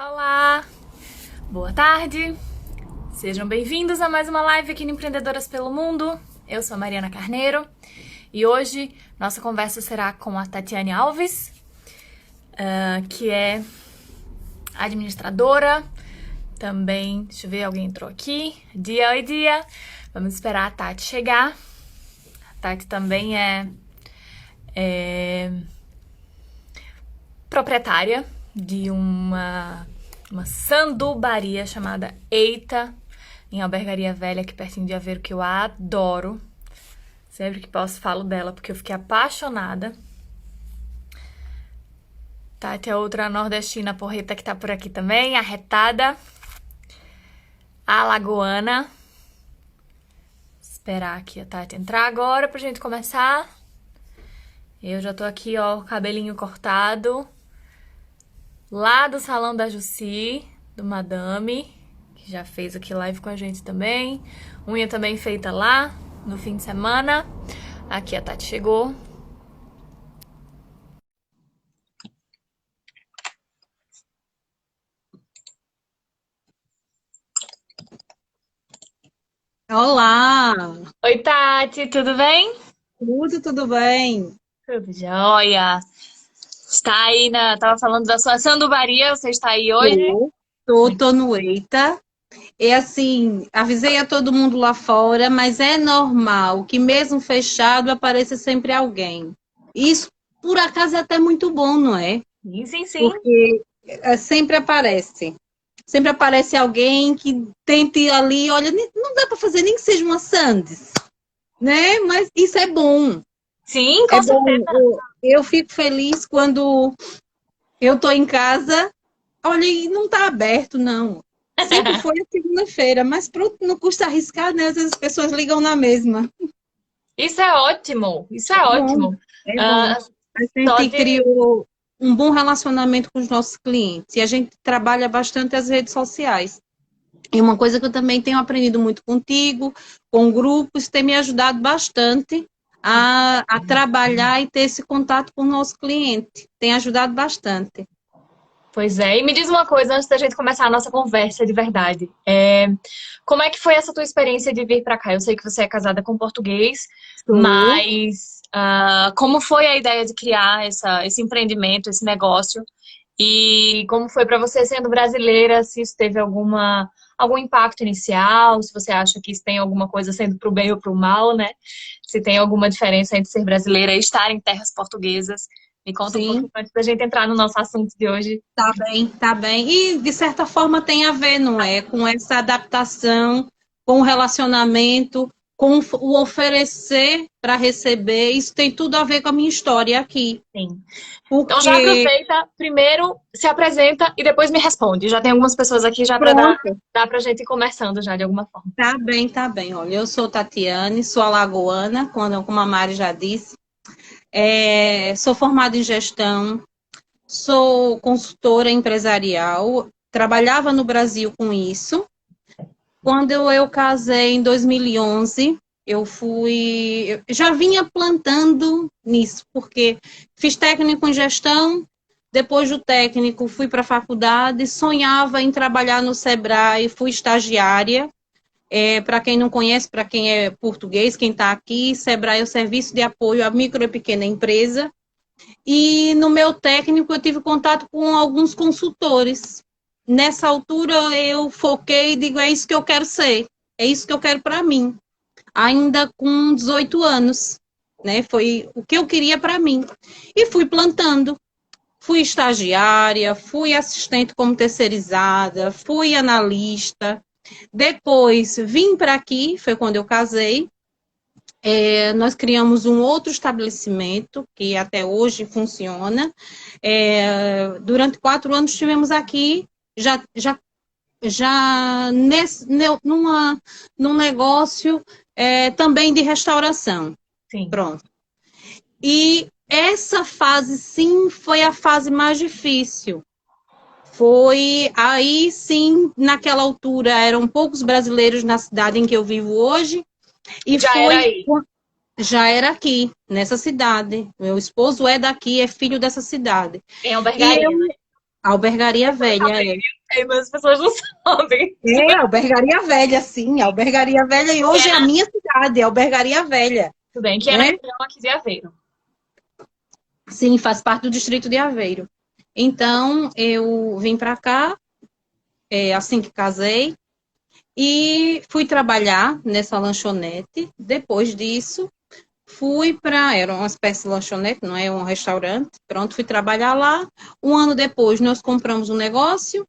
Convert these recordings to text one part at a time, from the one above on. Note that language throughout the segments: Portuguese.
Olá, boa tarde, sejam bem-vindos a mais uma live aqui no Empreendedoras pelo Mundo. Eu sou a Mariana Carneiro e hoje nossa conversa será com a Tatiane Alves, que é administradora, também, deixa eu ver, alguém entrou aqui, oi Dia, vamos esperar a Tati chegar. A Tati também é proprietária de uma sandubaria chamada Eita, em Albergaria Velha, aqui pertinho de Aveiro, que eu adoro. Sempre que posso falo dela, porque eu fiquei apaixonada. Tati é outra nordestina porreta que tá por aqui também, arretada. Alagoana. Esperar aqui a Tati entrar agora pra gente começar. Eu já tô aqui, ó, cabelinho cortado. Lá do salão da Jussi, do Madame, que já fez aqui live com a gente também. Unha também feita lá, no fim de semana. Aqui a Tati chegou. Olá, Oi, Tati, tudo bem? tudo bem? Tudo jóia. Está aí Tava falando da sua sandubaria, você está aí hoje? Tô no EITA. É assim, avisei a todo mundo lá fora, mas é normal que mesmo fechado apareça sempre alguém. Isso, por acaso, é até muito bom, não é? Sim, sim, sim. Porque sempre aparece. Sempre aparece alguém que tente ali, olha, não dá para fazer nem que seja uma sandes, né? Mas isso é bom. Sim, É com bom. certeza. Eu fico feliz quando eu estou em casa. Olha, e não está aberto, não. Sempre foi a segunda-feira, mas pronto, não custa arriscar, né? Às vezes as pessoas ligam na mesma. Isso é ótimo, isso é É bom, ótimo. é bom. Ah, A só gente de... criou um bom relacionamento com os nossos clientes e a gente trabalha bastante as redes sociais. E uma coisa que eu também tenho aprendido muito contigo, com grupos, tem me ajudado bastante a trabalhar e ter esse contato com o nosso cliente. Tem ajudado bastante. Pois é, e me diz uma coisa antes da gente começar a nossa conversa de verdade. Como é que foi essa tua experiência de vir para cá? Eu sei que você é casada com português, Estou. mas como foi a ideia de criar esse empreendimento, esse negócio? E como foi para você sendo brasileira, se isso teve algum impacto inicial, se você acha que isso tem alguma coisa sendo para o bem ou para o mal, né? Se tem alguma diferença entre ser brasileira e estar em terras portuguesas. Me conta um pouquinho Sim. antes da gente entrar no nosso assunto de hoje. Tá bem, tá bem. E, de certa forma, tem a ver, não é? Com essa adaptação, com o relacionamento, com o oferecer para receber. Isso tem tudo a ver com a minha história aqui. Sim. Então já Porque, aproveita, primeiro se apresenta e depois me responde. Já tem algumas pessoas aqui já para pronto, dar pra gente ir conversando já de alguma forma. tá bem, tá bem. Olha, eu sou Tatiane, sou alagoana, como a Mari já disse. Sou formada em gestão, sou consultora empresarial, trabalhava no Brasil com isso. Quando eu casei em 2011, eu já vinha plantando nisso, porque fiz técnico em gestão, depois do técnico fui para a faculdade, sonhava em trabalhar no Sebrae, fui estagiária. Para quem não conhece, para quem é português, quem está aqui, Sebrae é o Serviço de Apoio à Micro e Pequena Empresa. E no meu técnico eu tive contato com alguns consultores. Nessa altura eu foquei e digo, é isso que eu quero ser, é isso que eu quero para mim. Ainda com 18 anos, né? Foi o que eu queria para mim. E fui plantando. Fui estagiária, fui assistente como terceirizada, fui analista. Depois vim para aqui, foi quando eu casei. Nós criamos um outro estabelecimento que até hoje funciona. Durante 4 anos estivemos aqui, já num negócio também de restauração. Sim. Pronto. E essa fase, sim, foi a fase mais difícil. Foi aí, sim, naquela altura, eram poucos brasileiros na cidade em que eu vivo hoje, e Já era foi aí. já era aqui, nessa cidade. Meu esposo é daqui, é filho dessa cidade. Em E Albergaria, eu, né? Albergaria Velha, é. Sei, mas as pessoas não sabem. É, Albergaria Velha, sim, Albergaria Velha, e hoje é a minha cidade, Albergaria Velha, Tudo bem, que é na né? região aqui de Aveiro. Sim, faz parte do distrito de Aveiro. Então, eu vim para cá, assim que casei, e fui trabalhar nessa lanchonete. Depois disso, era uma espécie de lanchonete, não é um restaurante. Pronto, fui trabalhar lá. Um ano depois, nós compramos um negócio,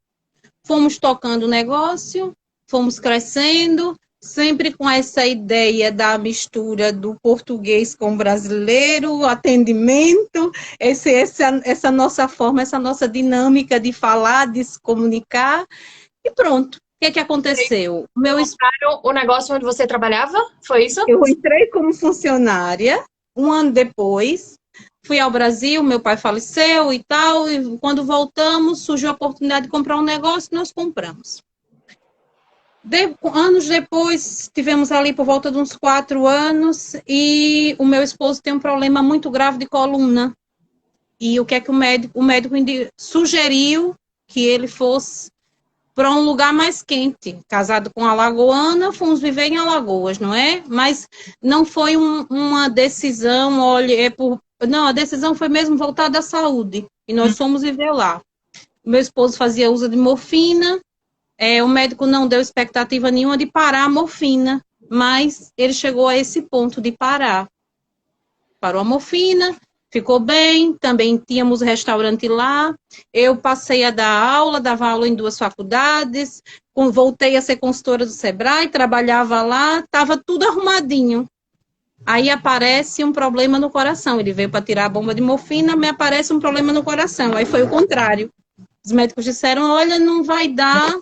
fomos tocando o negócio, fomos crescendo, sempre com essa ideia da mistura do português com o brasileiro, atendimento, essa nossa forma, essa nossa dinâmica de falar, de se comunicar, e pronto. O que é que aconteceu? Compraram o negócio onde você trabalhava? Foi isso? Eu entrei como funcionária, um ano depois, fui ao Brasil, meu pai faleceu e tal, e quando voltamos, surgiu a oportunidade de comprar um negócio, nós compramos. Anos depois, tivemos ali por volta de uns 4 anos, e o meu esposo tem um problema muito grave de coluna. E o que é que o médico sugeriu que ele fosse para um lugar mais quente. Casado com a alagoana, fomos viver em Alagoas, não é? Mas não foi uma decisão, olha, não, a decisão foi mesmo voltada à saúde. E nós fomos viver lá. Meu esposo fazia uso de morfina, o médico não deu expectativa nenhuma de parar a morfina, mas ele chegou a esse ponto de parar. Parou a morfina, ficou bem, também tínhamos restaurante lá, eu passei a dar aula, dava aula em 2 faculdades, voltei a ser consultora do Sebrae, trabalhava lá, estava tudo arrumadinho. Aí aparece um problema no coração, ele veio para tirar a bomba de morfina, me aparece um problema no coração, aí foi o contrário. Os médicos disseram, olha, não vai dar,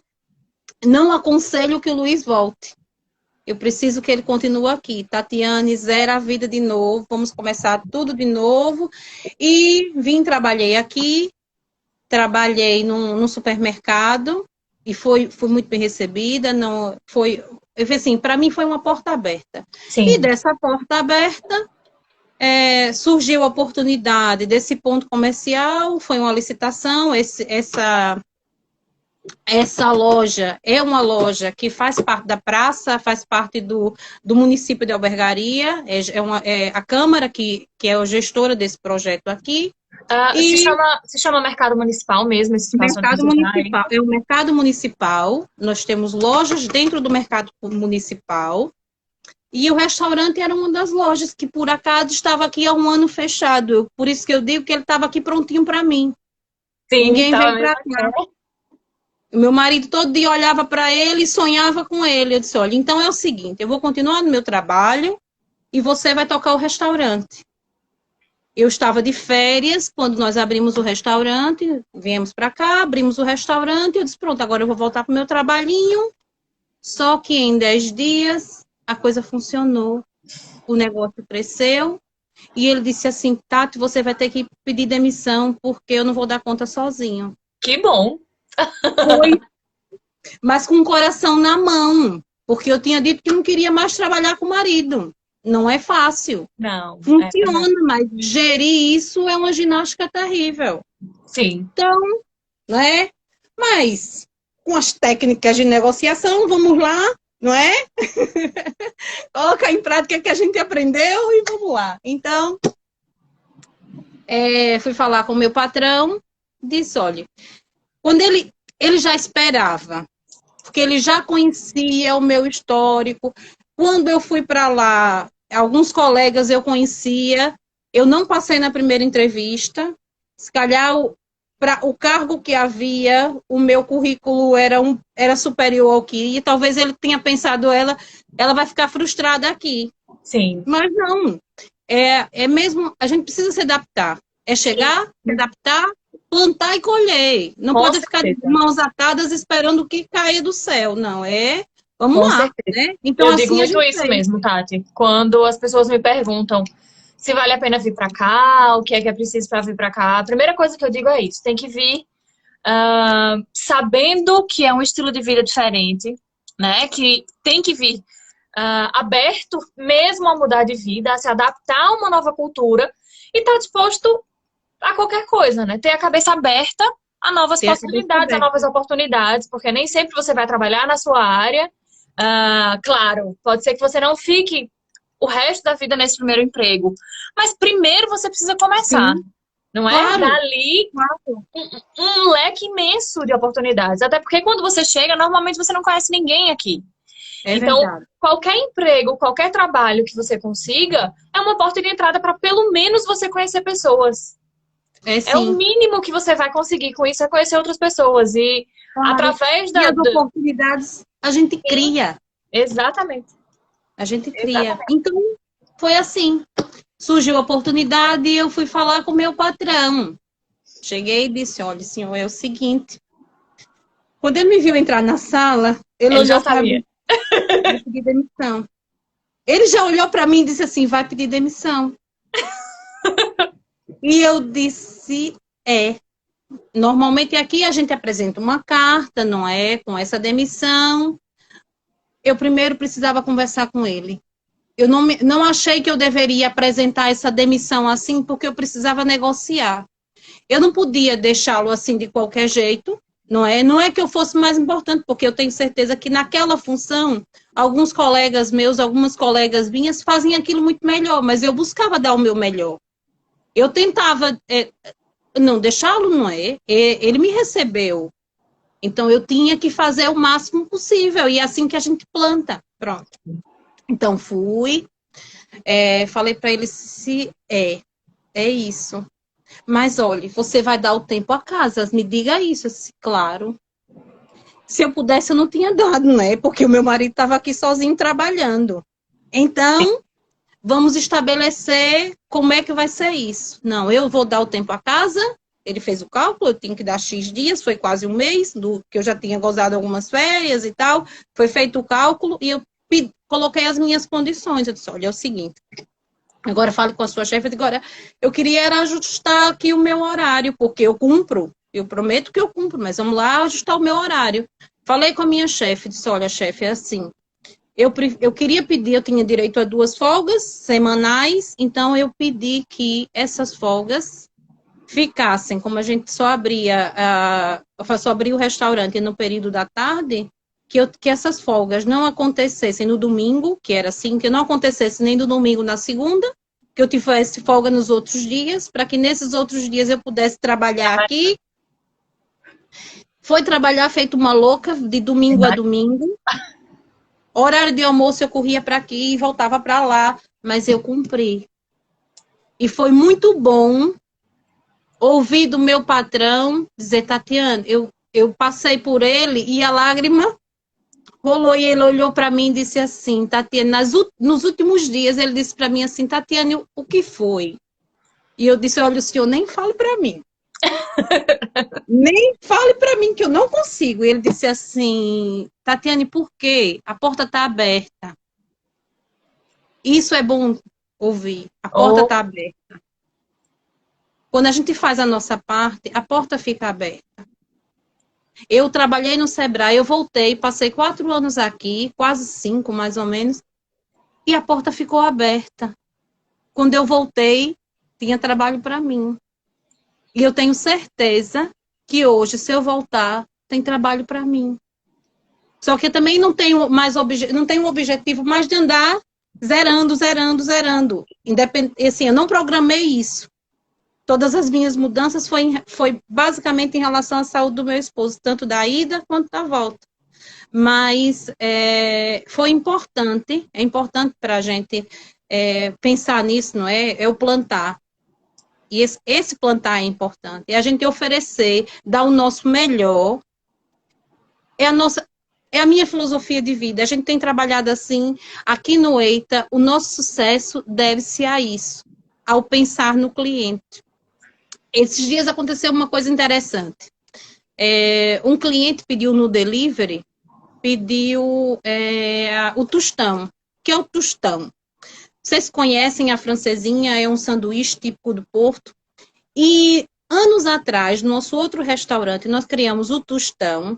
não aconselho que o Luiz volte. Eu preciso que ele continue aqui. Tatiane, zera a vida de novo, vamos começar tudo de novo. E trabalhei aqui, trabalhei num supermercado e fui muito bem recebida. Não, assim, para mim foi uma porta aberta. Sim. E dessa porta aberta surgiu a oportunidade desse ponto comercial, foi uma licitação, essa loja é uma loja que faz parte da praça, faz parte do município de Albergaria, é a Câmara que é a gestora desse projeto aqui. Se chama Mercado Municipal mesmo, esse espaço Mercado Municipal. É o Mercado Municipal, nós temos lojas dentro do Mercado Municipal, e o restaurante era uma das lojas que, por acaso, estava aqui há um ano fechado. Por isso que eu digo que ele estava aqui prontinho para mim. Sim, ninguém veio para cá. O meu marido todo dia olhava para ele e sonhava com ele. Eu disse, olha, então é o seguinte, eu vou continuar no meu trabalho e você vai tocar o restaurante. Eu estava de férias quando nós abrimos o restaurante, viemos para cá, abrimos o restaurante, eu disse, pronto, agora eu vou voltar para o meu trabalhinho. Só que em 10 dias a coisa funcionou, o negócio cresceu e ele disse assim, Tati, você vai ter que pedir demissão porque eu não vou dar conta sozinho. Que bom! Foi, mas com o coração na mão, porque eu tinha dito que não queria mais trabalhar com o marido. Não é fácil. Não. Funciona, mas gerir isso é uma ginástica terrível. Sim. Então, né? Mas com as técnicas de negociação, vamos lá, não é? Colocar em prática o que a gente aprendeu e vamos lá. Então, fui falar com o meu patrão, disse, olha, quando ele já esperava, porque ele já conhecia o meu histórico. Quando eu fui para lá, alguns colegas eu conhecia, eu não passei na primeira entrevista, se calhar para o cargo que havia, o meu currículo era superior ao que, e talvez ele tenha pensado, ela vai ficar frustrada aqui. Sim. Mas não, é mesmo, a gente precisa se adaptar, chegar, se adaptar, plantar e colher. Não pode ficar de mãos atadas esperando o que caia do céu, não, vamos lá, né? Então, eu digo muito isso mesmo, Tati. Quando as pessoas me perguntam se vale a pena vir para cá, o que é preciso para vir para cá, a primeira coisa que eu digo é isso, tem que vir sabendo que é um estilo de vida diferente, né? Que tem que vir aberto mesmo a mudar de vida, a se adaptar a uma nova cultura e estar disposto a qualquer coisa, né? Ter a cabeça aberta a novas Ter a cabeça possibilidades, a novas aberta. oportunidades, porque nem sempre você vai trabalhar na sua área. Claro, pode ser que você não fique o resto da vida nesse primeiro emprego, mas primeiro você precisa começar, Sim, não é? claro, Dali claro. um leque imenso de oportunidades. Até porque quando você chega, normalmente você não conhece ninguém aqui. É Então, verdade. qualquer emprego, qualquer trabalho que você consiga, é uma porta de entrada para pelo menos você conhecer pessoas. É É o sim, mínimo que você vai conseguir com isso, é conhecer outras pessoas. E claro. através E da. as oportunidades a gente Sim, cria. exatamente. A gente cria. Exatamente. Então, foi assim. Surgiu a oportunidade e eu fui falar com o meu patrão. Cheguei e disse, olha, senhor, é o seguinte. Quando ele me viu entrar na sala, ele Ele já olhou para mim sabia. e vai pedir demissão. Ele já olhou para mim e disse assim, vai pedir demissão. E eu disse, é. Normalmente aqui a gente apresenta uma carta, não é? Com essa demissão. Eu primeiro precisava conversar com ele. Eu não achei que eu deveria apresentar essa demissão assim, porque eu precisava negociar. Eu não podia deixá-lo assim de qualquer jeito, não é? Não é que eu fosse mais importante, porque eu tenho certeza que naquela função, alguns colegas meus, algumas colegas minhas fazem aquilo muito melhor, mas eu buscava dar o meu melhor. Eu tentava não deixá-lo, não é? Ele me recebeu. Então eu tinha que fazer o máximo possível, e é assim que a gente planta. Pronto. Então fui, falei para ele se é isso. Mas olhe, você vai dar o tempo a casa, me diga isso. Eu disse, claro. Se eu pudesse, eu não tinha dado, né? Porque o meu marido estava aqui sozinho trabalhando. Então, vamos estabelecer como é que vai ser isso. Não, eu vou dar o tempo a casa. Ele fez o cálculo, eu tinha que dar X dias, foi quase um mês, que eu já tinha gozado algumas férias e tal. Foi feito o cálculo e eu coloquei as minhas condições. Eu disse, olha, é o seguinte, agora fale com a sua chefe. Agora, eu queria era ajustar aqui o meu horário, porque eu cumpro. Eu prometo que eu cumpro, mas vamos lá ajustar o meu horário. Falei com a minha chefe, disse, olha, chefe, é assim. Eu queria pedir, eu tinha direito a 2 folgas semanais, então eu pedi que essas folgas ficassem, como a gente só só abria o restaurante no período da tarde, que essas folgas não acontecessem no domingo, que era assim, que não acontecesse nem no domingo na segunda, que eu tivesse folga nos outros dias, para que nesses outros dias eu pudesse trabalhar aqui. Foi trabalhar feito uma louca, de domingo a domingo. Horário de almoço eu corria para aqui e voltava para lá, mas eu cumpri. E foi muito bom ouvir do meu patrão dizer, Tatiana, eu passei por ele e a lágrima rolou, e ele olhou para mim e disse assim, Tatiana, nos últimos dias ele disse para mim assim, Tatiana, o que foi? E eu disse, olha, o senhor nem fale para mim. Nem fale para mim que eu não consigo. E ele disse assim, Tatiane, por quê? A porta está aberta. Isso é bom ouvir. A porta Ou está aberta. Quando a gente faz a nossa parte, a porta fica aberta. Eu trabalhei no Sebrae, eu voltei, passei 4 anos aqui, quase 5 mais ou menos, e a porta ficou aberta. Quando eu voltei, tinha trabalho para mim. E eu tenho certeza que hoje, se eu voltar, tem trabalho para mim. Só que eu também não tenho mais não tenho um objetivo mais de andar zerando, zerando, zerando. Assim, eu não programei isso. Todas as minhas mudanças foi basicamente em relação à saúde do meu esposo, tanto da ida quanto da volta. Mas foi importante, é importante para a gente pensar nisso, não é? É o plantar. E esse plantar é importante. É a gente oferecer, dar o nosso melhor. É a minha filosofia de vida. A gente tem trabalhado assim. Aqui no EITA, o nosso sucesso deve-se a isso, ao pensar no cliente. Esses dias aconteceu uma coisa interessante. Um cliente pediu no delivery, pediu o tostão. Que é o tostão? Vocês conhecem a francesinha, é um sanduíche típico do Porto. E anos atrás, no nosso outro restaurante, nós criamos o tostão,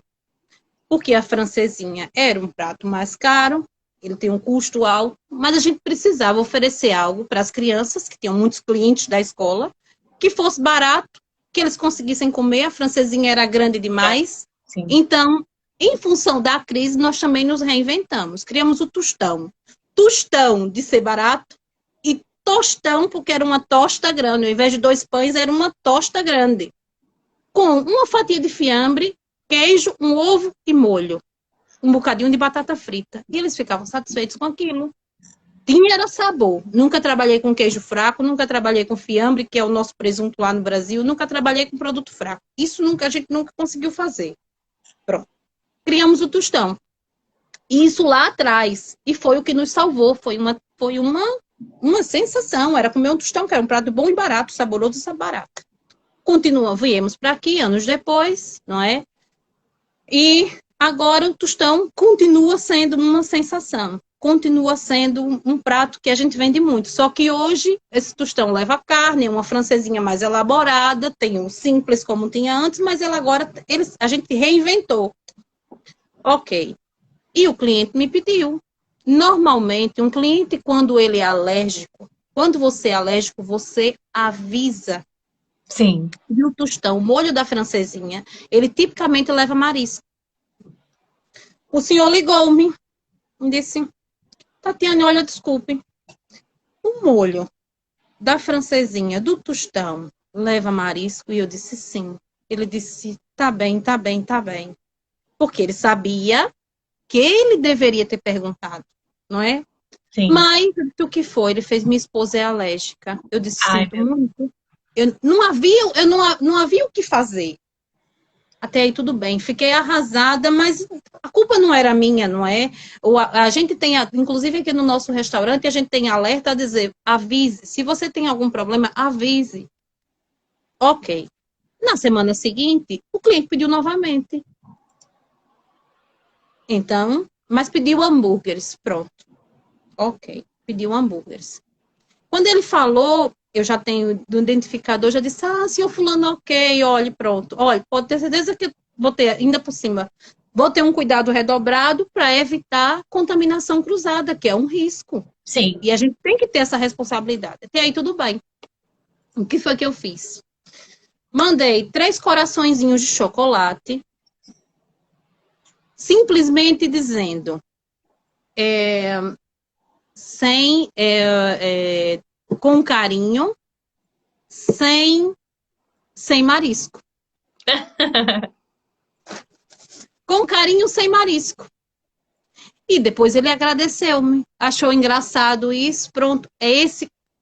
porque a francesinha era um prato mais caro, ele tem um custo alto, mas a gente precisava oferecer algo para as crianças, que tinham muitos clientes da escola, que fosse barato, que eles conseguissem comer, a francesinha era grande demais. Sim. Então, em função da crise, nós também nos reinventamos. Criamos o tostão. Tostão de ser barato e tostão, porque era uma tosta grande. Ao invés de 2 pães, era uma tosta grande. Com uma fatia de fiambre, queijo, um ovo e molho. Um bocadinho de batata frita. E eles ficavam satisfeitos com aquilo. Tinha sabor. Nunca trabalhei com queijo fraco, nunca trabalhei com fiambre, que é o nosso presunto lá no Brasil, nunca trabalhei com produto fraco. Isso a gente nunca conseguiu fazer. Pronto. Criamos o tostão. E isso lá atrás. E foi o que nos salvou. Foi uma sensação. Era comer um tostão, que era um prato bom e barato, saboroso e barato. Viemos para aqui, anos depois, não é? E agora o tostão continua sendo uma sensação. Continua sendo um prato que a gente vende muito. Só que hoje, esse tostão leva carne, é uma francesinha mais elaborada, tem um simples como tinha antes, mas a gente reinventou. Ok. E o cliente me pediu. Normalmente, um cliente, quando ele é alérgico, quando você é alérgico, você avisa. Sim. E o tostão, o molho da francesinha, ele tipicamente leva marisco. O senhor ligou-me e disse: Tatiane, olha, desculpe. O molho da francesinha, do tostão, leva marisco? E eu disse sim. Ele disse: tá bem, tá bem, tá bem. Porque ele sabia que ele deveria ter perguntado, não é? Sim. Mas o que foi? Ele fez: minha esposa é alérgica. Eu disse: sinto muito. Eu não havia o que fazer. Até aí tudo bem. Fiquei arrasada, mas a culpa não era minha, não é? A gente tem, inclusive aqui no nosso restaurante, a gente tem alerta a dizer: avise. Se você tem algum problema, avise. Ok. Na semana seguinte, o cliente pediu novamente. Então, mas pediu hambúrgueres. Pronto. Ok. Pediu hambúrgueres. Quando ele falou, eu já tenho do identificador, já disse: senhor fulano, ok, olhe, pronto. Olha, pode ter certeza que eu vou ter, ainda por cima, vou ter um cuidado redobrado para evitar contaminação cruzada, que é um risco. Sim. E a gente tem que ter essa responsabilidade. Até aí tudo bem. O que foi que eu fiz? Mandei 3 coraçõezinhos de chocolate, simplesmente dizendo... com carinho, sem marisco. Com carinho, sem marisco. E depois ele agradeceu-me. Achou engraçado isso. Pronto, é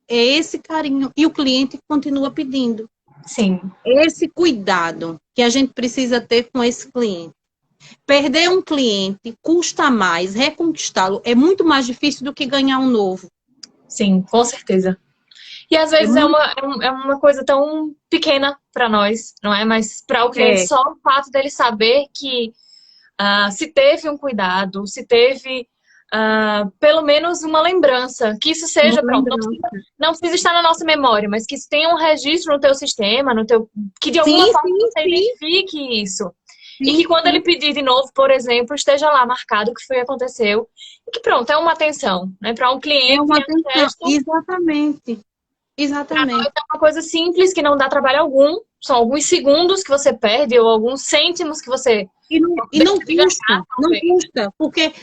esse carinho. E o cliente continua pedindo. Sim. Esse cuidado que a gente precisa ter com esse cliente. Perder um cliente custa mais, reconquistá-lo é muito mais difícil do que ganhar um novo. Sim, com certeza. E às vezes é uma coisa tão pequena para nós, não é? Mas para o cliente, só o fato dele saber que se teve um cuidado, se teve pelo menos uma lembrança, que isso seja, pronto, não precisa estar na nossa memória, mas que isso tenha um registro no teu sistema, que de alguma forma você identifique isso. Sim, e que quando ele pedir de novo, por exemplo, esteja lá marcado o que foi aconteceu. E que pronto, é uma atenção, né? Para um cliente. É uma atenção, exatamente. Exatamente. Pra nós é uma coisa simples, que não dá trabalho algum. São alguns segundos que você perde, ou alguns cêntimos que você... E não custa, não custa. Porque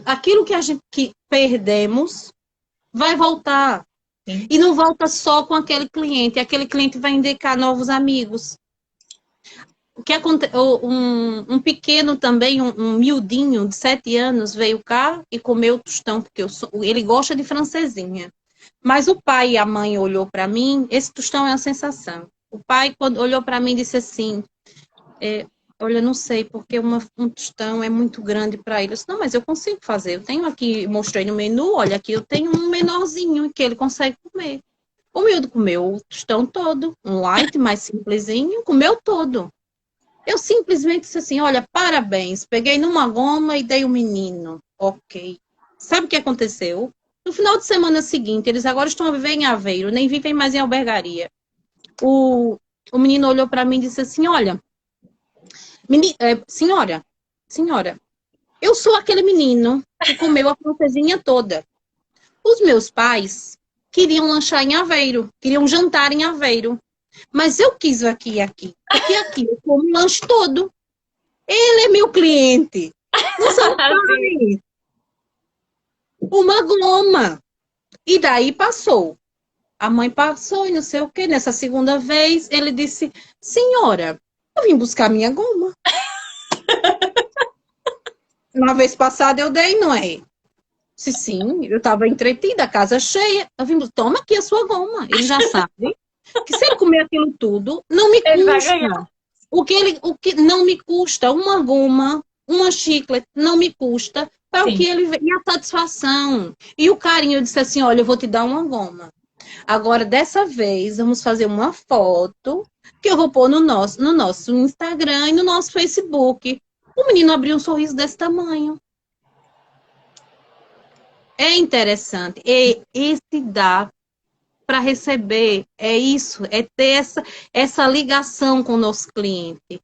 aquilo que perdemos vai voltar. Sim. E não volta só com aquele cliente. Aquele cliente vai indicar novos amigos. O que um pequeno também, um miudinho de 7 anos, veio cá e comeu tostão, porque ele gosta de francesinha. Mas o pai e a mãe olhou para mim, esse tostão é uma sensação. O pai, quando olhou para mim, disse assim: olha, não sei, porque um tostão é muito grande para ele. Eu disse: não, mas eu consigo fazer. Eu tenho aqui, mostrei no menu, olha aqui, eu tenho um menorzinho que ele consegue comer. O miúdo comeu o tostão todo, um light mais simplesinho, comeu todo. Eu simplesmente disse assim: olha, parabéns, peguei numa goma e dei o menino. Ok. Sabe o que aconteceu? No final de semana seguinte, eles agora estão a viver em Aveiro, nem vivem mais em albergaria. O menino olhou para mim e disse assim: olha, senhora, eu sou aquele menino que comeu a francesinha toda. Os meus pais queriam lanchar em Aveiro, queriam jantar em Aveiro. Mas eu quis aqui e aqui. Aqui eu como o lanche todo. Ele é meu cliente. Não são pais. Uma goma. E daí passou. A mãe passou e não sei o quê. Nessa segunda vez, ele disse, senhora, eu vim buscar minha goma. Na vez passada eu dei, não é? Disse, sim, eu estava entretida, a casa cheia. Eu vim, toma aqui a sua goma. Ele já sabe que se ele comer aquilo tudo, não me Ele vai custa. ganhar. O que não me custa, uma goma, uma chiclete, não me custa, para o Sim. que ele e a satisfação. E o carinho, eu disse assim, olha, eu vou te dar uma goma. Agora, dessa vez, vamos fazer uma foto que eu vou pôr no nosso Instagram e no nosso Facebook. O menino abriu um sorriso desse tamanho. É interessante. E esse dá para receber, é isso, é ter essa ligação com o nosso cliente.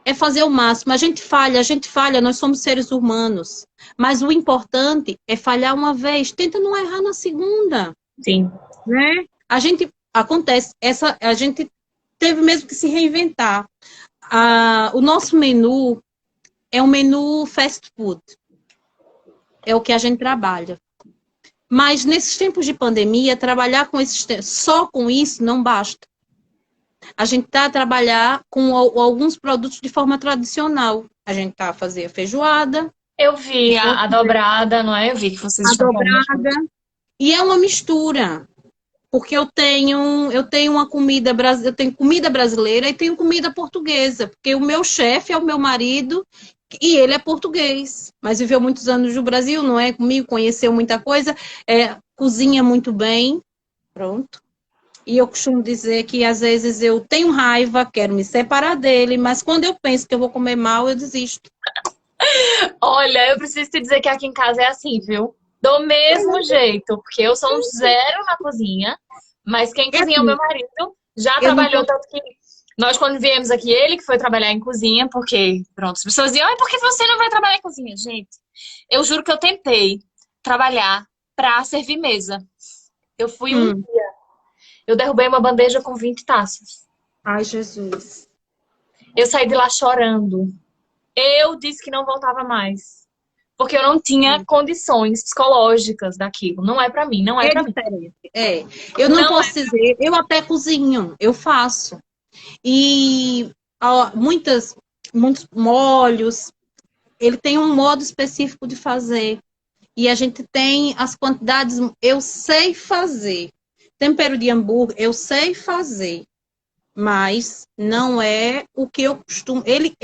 É fazer o máximo. A gente falha, nós somos seres humanos. Mas o importante é falhar uma vez, tenta não errar na segunda. Sim. Né? A gente teve mesmo que se reinventar. O nosso menu é um menu fast food. É o que a gente trabalha. Mas nesses tempos de pandemia, trabalhar só com isso não basta. A gente está a trabalhar com alguns produtos de forma tradicional. A gente está a fazer a feijoada. Eu vi a dobrada, não é? Eu vi que vocês A estão falando. dobrada. E é uma mistura. Porque eu tenho uma comida brasileira, eu tenho comida brasileira e tenho comida portuguesa, porque o meu chefe é o meu marido e ele é português, mas viveu muitos anos no Brasil, não é comigo, conheceu muita coisa, cozinha muito bem, pronto. E eu costumo dizer que às vezes eu tenho raiva, quero me separar dele, mas quando eu penso que eu vou comer mal, eu desisto. Olha, eu preciso te dizer que aqui em casa é assim, viu? Do mesmo jeito, porque eu sou um zero na cozinha, mas quem É cozinha é o meu assim, marido. Já eu não trabalhou, posso. tanto que nós, quando viemos aqui, ele que foi trabalhar em cozinha, porque, pronto, as pessoas diziam, ai, por que você não vai trabalhar em cozinha? Gente, eu juro que eu tentei trabalhar pra servir mesa. Eu fui Hum. eu derrubei uma bandeja com 20 taças. Ai, Jesus. Eu saí de lá chorando. Eu disse que não voltava mais. Porque eu não tinha condições psicológicas daquilo. Não é pra mim, não é É pra mim. diferente. É. Eu não Não é. posso dizer, eu até cozinho, eu faço. E muitos molhos, ele tem um modo específico de fazer. E a gente tem as quantidades, eu sei fazer. Tempero de hambúrguer, eu sei fazer. Mas não é o que eu costumo. Ele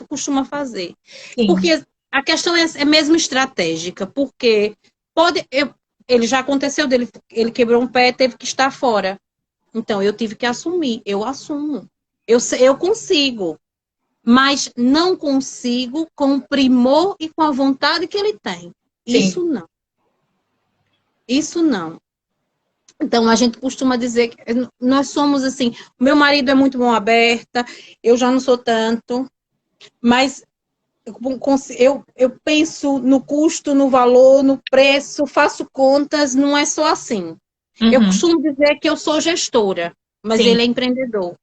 costuma fazer. Sim, Porque a questão é mesmo estratégica. Porque ele já aconteceu dele, ele quebrou um pé, teve que estar fora. Então, eu tive que assumir. Eu assumo. Eu consigo. Mas não consigo com o primor e com a vontade que ele tem. sim. Isso não. Isso não. Então, a gente costuma dizer que nós somos assim. O meu marido é muito mão aberta, eu já não sou tanto. Mas eu penso no custo, no valor, no preço, faço contas, não é só assim. Eu Uhum, costumo dizer que eu sou gestora, mas sim. ele é empreendedor.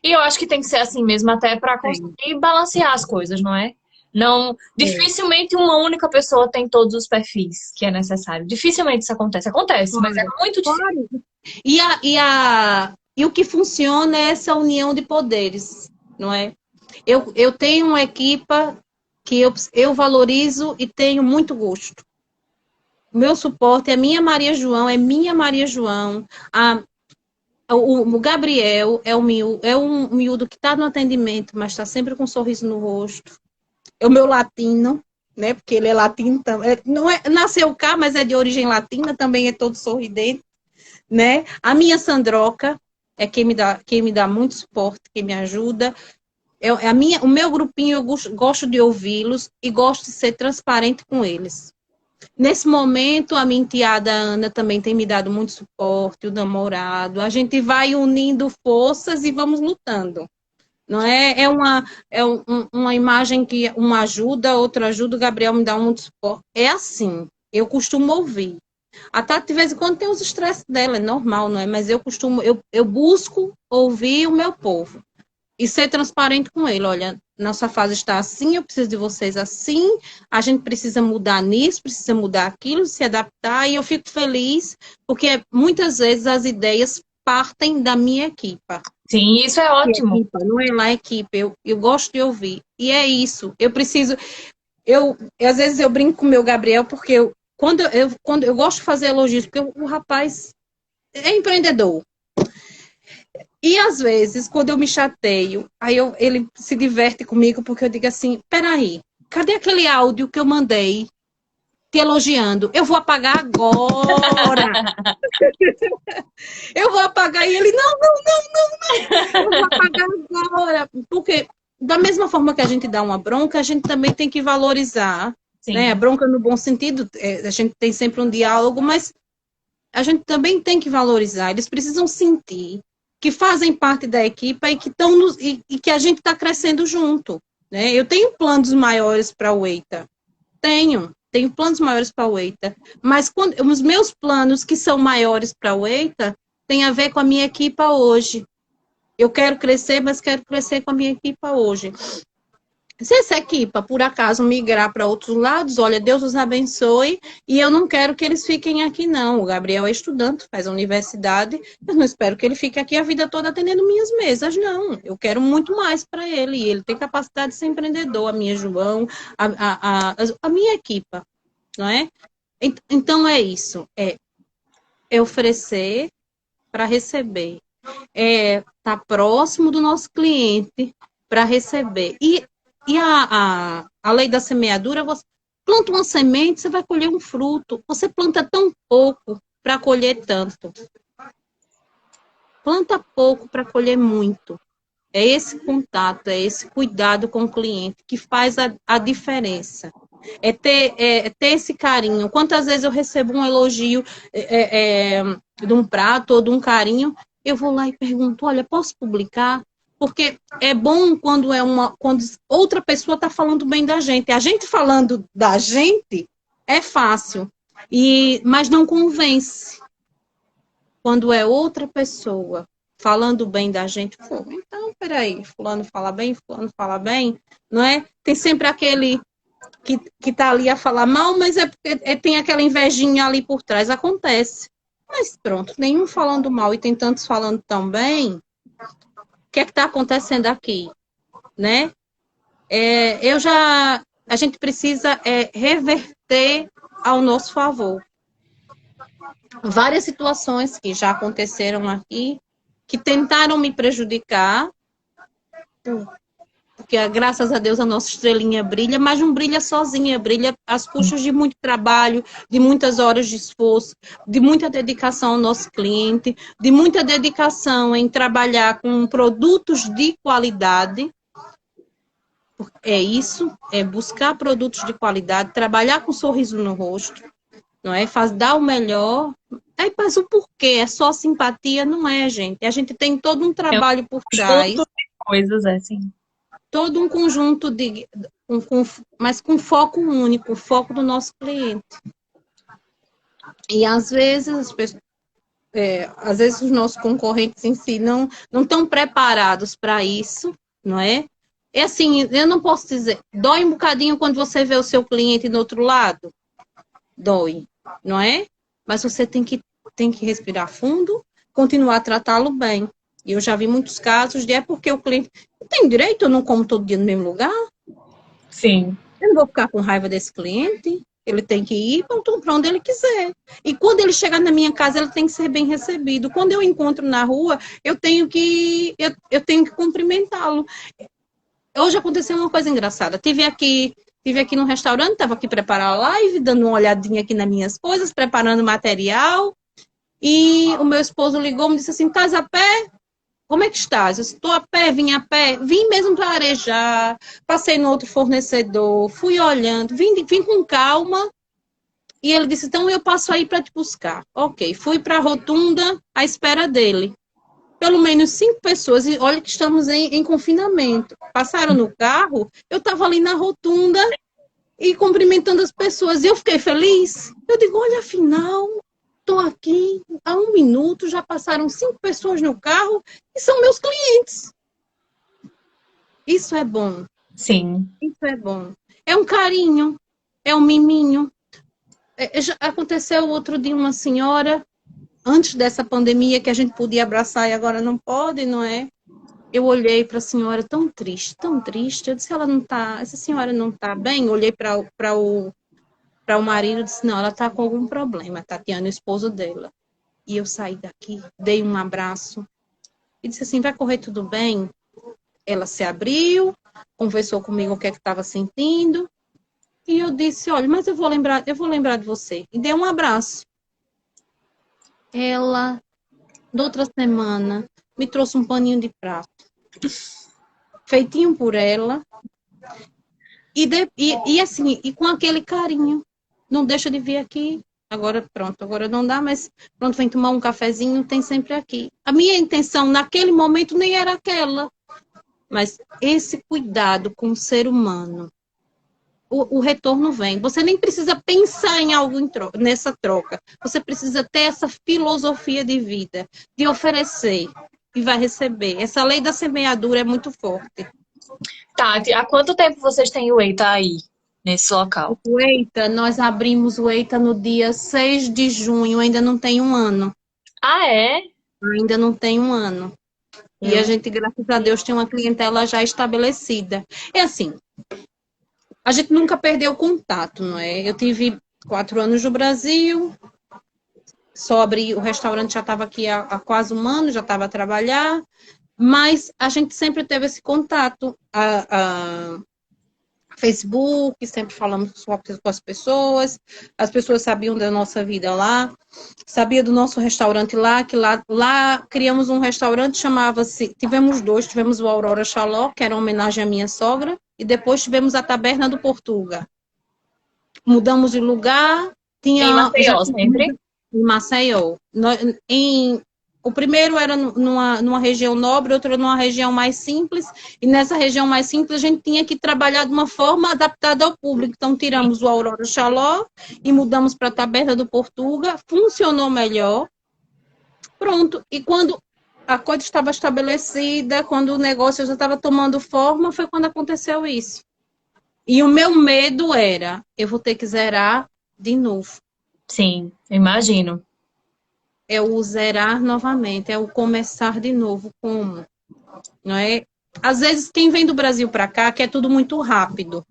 E eu acho que tem que ser assim mesmo, até pra Sim. conseguir balancear as coisas, não é? Não, É. dificilmente uma única pessoa tem todos os perfis que é necessário. Dificilmente isso acontece. Acontece, mas é Claro, muito difícil. claro. E o que funciona é essa união de poderes, não é? Eu tenho uma equipa que eu valorizo e tenho muito gosto. O meu suporte é minha Maria João, é minha Maria João. O Gabriel é um miúdo que está no atendimento, mas está sempre com um sorriso no rosto. É o meu latino, né? Porque ele é latino também. Não é, nasceu cá, mas é de origem latina, também é todo sorridente, né? A minha Sandroca é quem me dá muito suporte, quem me ajuda. O meu grupinho, eu gosto de ouvi-los e gosto de ser transparente com eles. Nesse momento, a minha enteada Ana também tem me dado muito suporte, o namorado. A gente vai unindo forças e vamos lutando. Não é? Uma imagem que uma ajuda, outra ajuda, o Gabriel me dá muito suporte. É assim, eu costumo ouvir. A Tati, de vez em quando, tem os estresses dela, é normal, não é? Mas eu busco ouvir o meu povo e ser transparente com ele. Olha, nossa fase está assim, eu preciso de vocês assim, a gente precisa mudar nisso, precisa mudar aquilo, se adaptar, e eu fico feliz, porque muitas vezes as ideias partem da minha equipa. Sim, isso é ótimo. Equipa, não é lá a equipe, eu gosto de ouvir. E é isso, eu preciso. Às vezes eu brinco com o meu Gabriel, porque quando eu gosto de fazer elogios, porque o rapaz é empreendedor. E às vezes, quando eu me chateio, ele se diverte comigo, porque eu digo assim, peraí, cadê aquele áudio que eu mandei te elogiando? Eu vou apagar agora. Eu vou apagar. E ele, não, eu vou apagar agora. Porque da mesma forma que a gente dá uma bronca, a gente também tem que valorizar. Né? A bronca no bom sentido, a gente tem sempre um diálogo, mas a gente também tem que valorizar. Eles precisam sentir que fazem parte da equipe e que, e que a gente está crescendo junto. Né? Eu tenho planos maiores para o EITA. Tenho planos maiores para o EITA. Mas os meus planos que são maiores para o EITA têm a ver com a minha equipe hoje. Eu quero crescer, mas quero crescer com a minha equipe hoje. Se essa equipa, por acaso, migrar para outros lados, olha, Deus os abençoe, e eu não quero que eles fiquem aqui, não. O Gabriel é estudante, faz a universidade, eu não espero que ele fique aqui a vida toda atendendo minhas mesas, não. Eu quero muito mais para ele, e ele tem capacidade de ser empreendedor, a minha João, a minha equipa, não é? Então é isso, é oferecer para receber, tá próximo do nosso cliente para receber. E a lei da semeadura, você planta uma semente, você vai colher um fruto. Você planta tão pouco para colher tanto. Planta pouco para colher muito. É esse contato, é esse cuidado com o cliente que faz a diferença. É ter esse carinho. Quantas vezes eu recebo um elogio de um prato ou de um carinho, eu vou lá e pergunto, olha, posso publicar? Porque é bom quando outra pessoa está falando bem da gente. A gente falando da gente é fácil, mas não convence. Quando é outra pessoa falando bem da gente, então, peraí, fulano fala bem, não é? Tem sempre aquele que está ali a falar mal, mas é porque tem aquela invejinha ali por trás, acontece. Mas pronto, nenhum falando mal e tem tantos falando tão bem. O que é que está acontecendo aqui, né? A gente precisa reverter ao nosso favor. Várias situações que já aconteceram aqui, que tentaram me prejudicar, porque graças a Deus a nossa estrelinha brilha, mas não brilha sozinha, brilha às custas de muito trabalho, de muitas horas de esforço, de muita dedicação ao nosso cliente, de muita dedicação em trabalhar com produtos de qualidade. É isso, é buscar produtos de qualidade, trabalhar com um sorriso no rosto, não é? Dar o melhor. Aí, mas o porquê? É só simpatia? Não é, gente. A gente tem todo um trabalho por trás. Coisas assim. Todo um conjunto mas com foco único, o foco do nosso cliente. E às vezes os nossos concorrentes em si não estão preparados para isso, não é? É assim, eu não posso dizer, dói um bocadinho quando você vê o seu cliente do outro lado? Dói, não é? Mas você tem que respirar fundo, continuar a tratá-lo bem. E eu já vi muitos casos de porque o cliente não tem direito, eu não como todo dia no mesmo lugar. Sim. Eu não vou ficar com raiva desse cliente. Ele tem que ir para onde ele quiser. E quando ele chegar na minha casa, ele tem que ser bem recebido. Quando eu encontro na rua, eu tenho que cumprimentá-lo. Hoje aconteceu uma coisa engraçada. Tive aqui no restaurante, estava aqui preparando a live, dando uma olhadinha aqui nas minhas coisas, preparando material. E o meu esposo ligou e me disse assim, estás a pé? Como é que estás? Eu estou a pé, vim a pé, vim mesmo para arejar, passei no outro fornecedor, fui olhando, vim com calma. E ele disse, então eu passo aí para te buscar. Ok, fui para a rotunda à espera dele. Pelo menos 5 pessoas, e olha que estamos em confinamento. Passaram no carro, eu estava ali na rotunda e cumprimentando as pessoas. E eu fiquei feliz. Eu digo, olha, afinal, estou aqui há 1 minuto, já passaram 5 pessoas no carro e são meus clientes. Isso é bom. Sim. Isso é bom. É um carinho, é um miminho. Já aconteceu outro dia uma senhora, antes dessa pandemia, que a gente podia abraçar e agora não pode, não é? Eu olhei para a senhora tão triste, tão triste. Eu disse, essa senhora não está bem? Eu olhei para o marido e disse, não, ela está com algum problema, Tatiana, o esposo dela. E eu saí daqui, dei um abraço e disse assim, vai correr tudo bem? Ela se abriu, conversou comigo o que é que estava sentindo. E eu disse, olha, mas eu vou lembrar de você. E dei um abraço. Ela, na outra semana, me trouxe um paninho de prato, feitinho por ela, e assim, e com aquele carinho. Não deixa de vir aqui. Agora, pronto, agora não dá, mas pronto, vem tomar um cafezinho, tem sempre aqui. A minha intenção naquele momento nem era aquela, mas esse cuidado com o ser humano, o retorno vem. Você nem precisa pensar em algo nessa troca. Você precisa ter essa filosofia de vida, de oferecer e vai receber. Essa lei da semeadura é muito forte. Tati, há quanto tempo vocês têm o EITA aí, nesse local? O EITA, nós abrimos o EITA no dia 6 de junho, ainda não tem 1 ano. Ah, é? Ainda não tem 1 ano. E a gente, graças a Deus, tem uma clientela já estabelecida. É assim, a gente nunca perdeu contato, não é? Eu tive 4 anos no Brasil, só abri, o restaurante já estava aqui há quase 1 ano, já estava a trabalhar, mas a gente sempre teve esse contato. Facebook, sempre falamos com as pessoas sabiam da nossa vida lá, sabia do nosso restaurante lá, que lá criamos um restaurante, chamava-se, tivemos o Aurora Xaló, que era uma homenagem à minha sogra, e depois tivemos a Taberna do Portuga. Mudamos de lugar, Em Maceió, sempre? em Maceió. O primeiro era numa região nobre, outro numa região mais simples, e nessa região mais simples a gente tinha que trabalhar de uma forma adaptada ao público. Então, tiramos o Aurora Xaló e mudamos para a Taberna do Portuga, funcionou melhor. Pronto, e quando a coisa estava estabelecida, quando o negócio já estava tomando forma, foi quando aconteceu isso. E o meu medo era, eu vou ter que zerar de novo. Sim, imagino. É o zerar novamente, é o começar de novo, como? Não é? Às vezes, quem vem do Brasil para cá quer tudo muito rápido.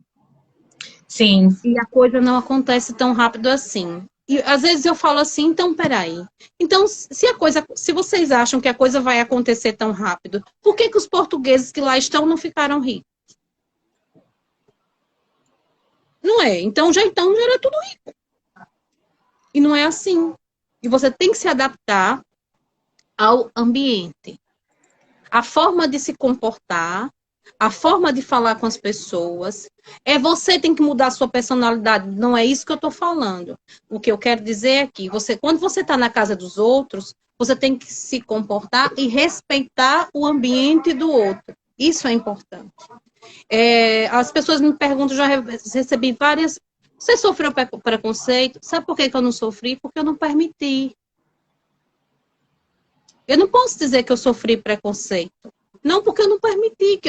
Sim. E a coisa não acontece tão rápido assim. E às vezes eu falo assim, então, peraí. Então, se vocês acham que a coisa vai acontecer tão rápido, por que os portugueses que lá estão não ficaram ricos? Não é? Então já era tudo rico. E não é assim. E você tem que se adaptar ao ambiente. A forma de se comportar, a forma de falar com as pessoas. Você tem que mudar a sua personalidade. Não é isso que eu estou falando. O que eu quero dizer é que quando você está na casa dos outros, você tem que se comportar e respeitar o ambiente do outro. Isso é importante. As pessoas me perguntam, já recebi várias. Você sofreu preconceito? Sabe por que eu não sofri? Porque eu não permiti. Eu não posso dizer que eu sofri preconceito. Não, porque eu não permiti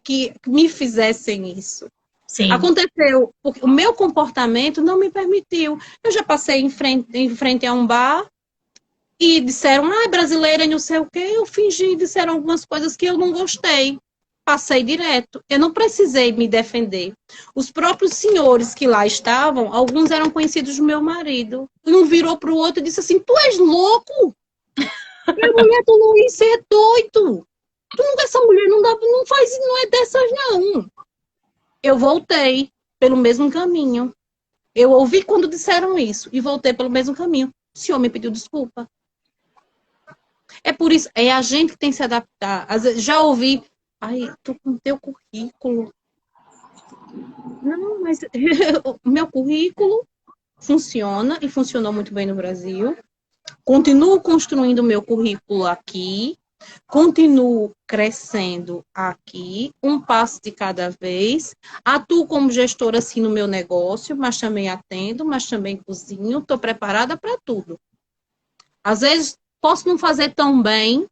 que me fizessem isso. Sim. Aconteceu, porque o meu comportamento não me permitiu. Eu já passei em frente a um bar e disseram, brasileira e não sei o quê. Eu fingi, disseram algumas coisas que eu não gostei. Passei direto. Eu não precisei me defender. Os próprios senhores que lá estavam, alguns eram conhecidos do meu marido. Um virou para o outro e disse assim, tu és louco? Minha mulher, tu não isso é doido. Essa mulher não faz, não é dessas não. Eu voltei pelo mesmo caminho. Eu ouvi quando disseram isso e voltei pelo mesmo caminho. O senhor me pediu desculpa. É por isso, é a gente que tem que se adaptar. Às vezes, já ouvi, tô com teu currículo. Não, mas o meu currículo funciona e funcionou muito bem no Brasil. Continuo construindo o meu currículo aqui, continuo crescendo aqui, um passo de cada vez. Atuo como gestora assim no meu negócio, mas também atendo, mas também cozinho, estou preparada para tudo. Às vezes, posso não fazer tão bem,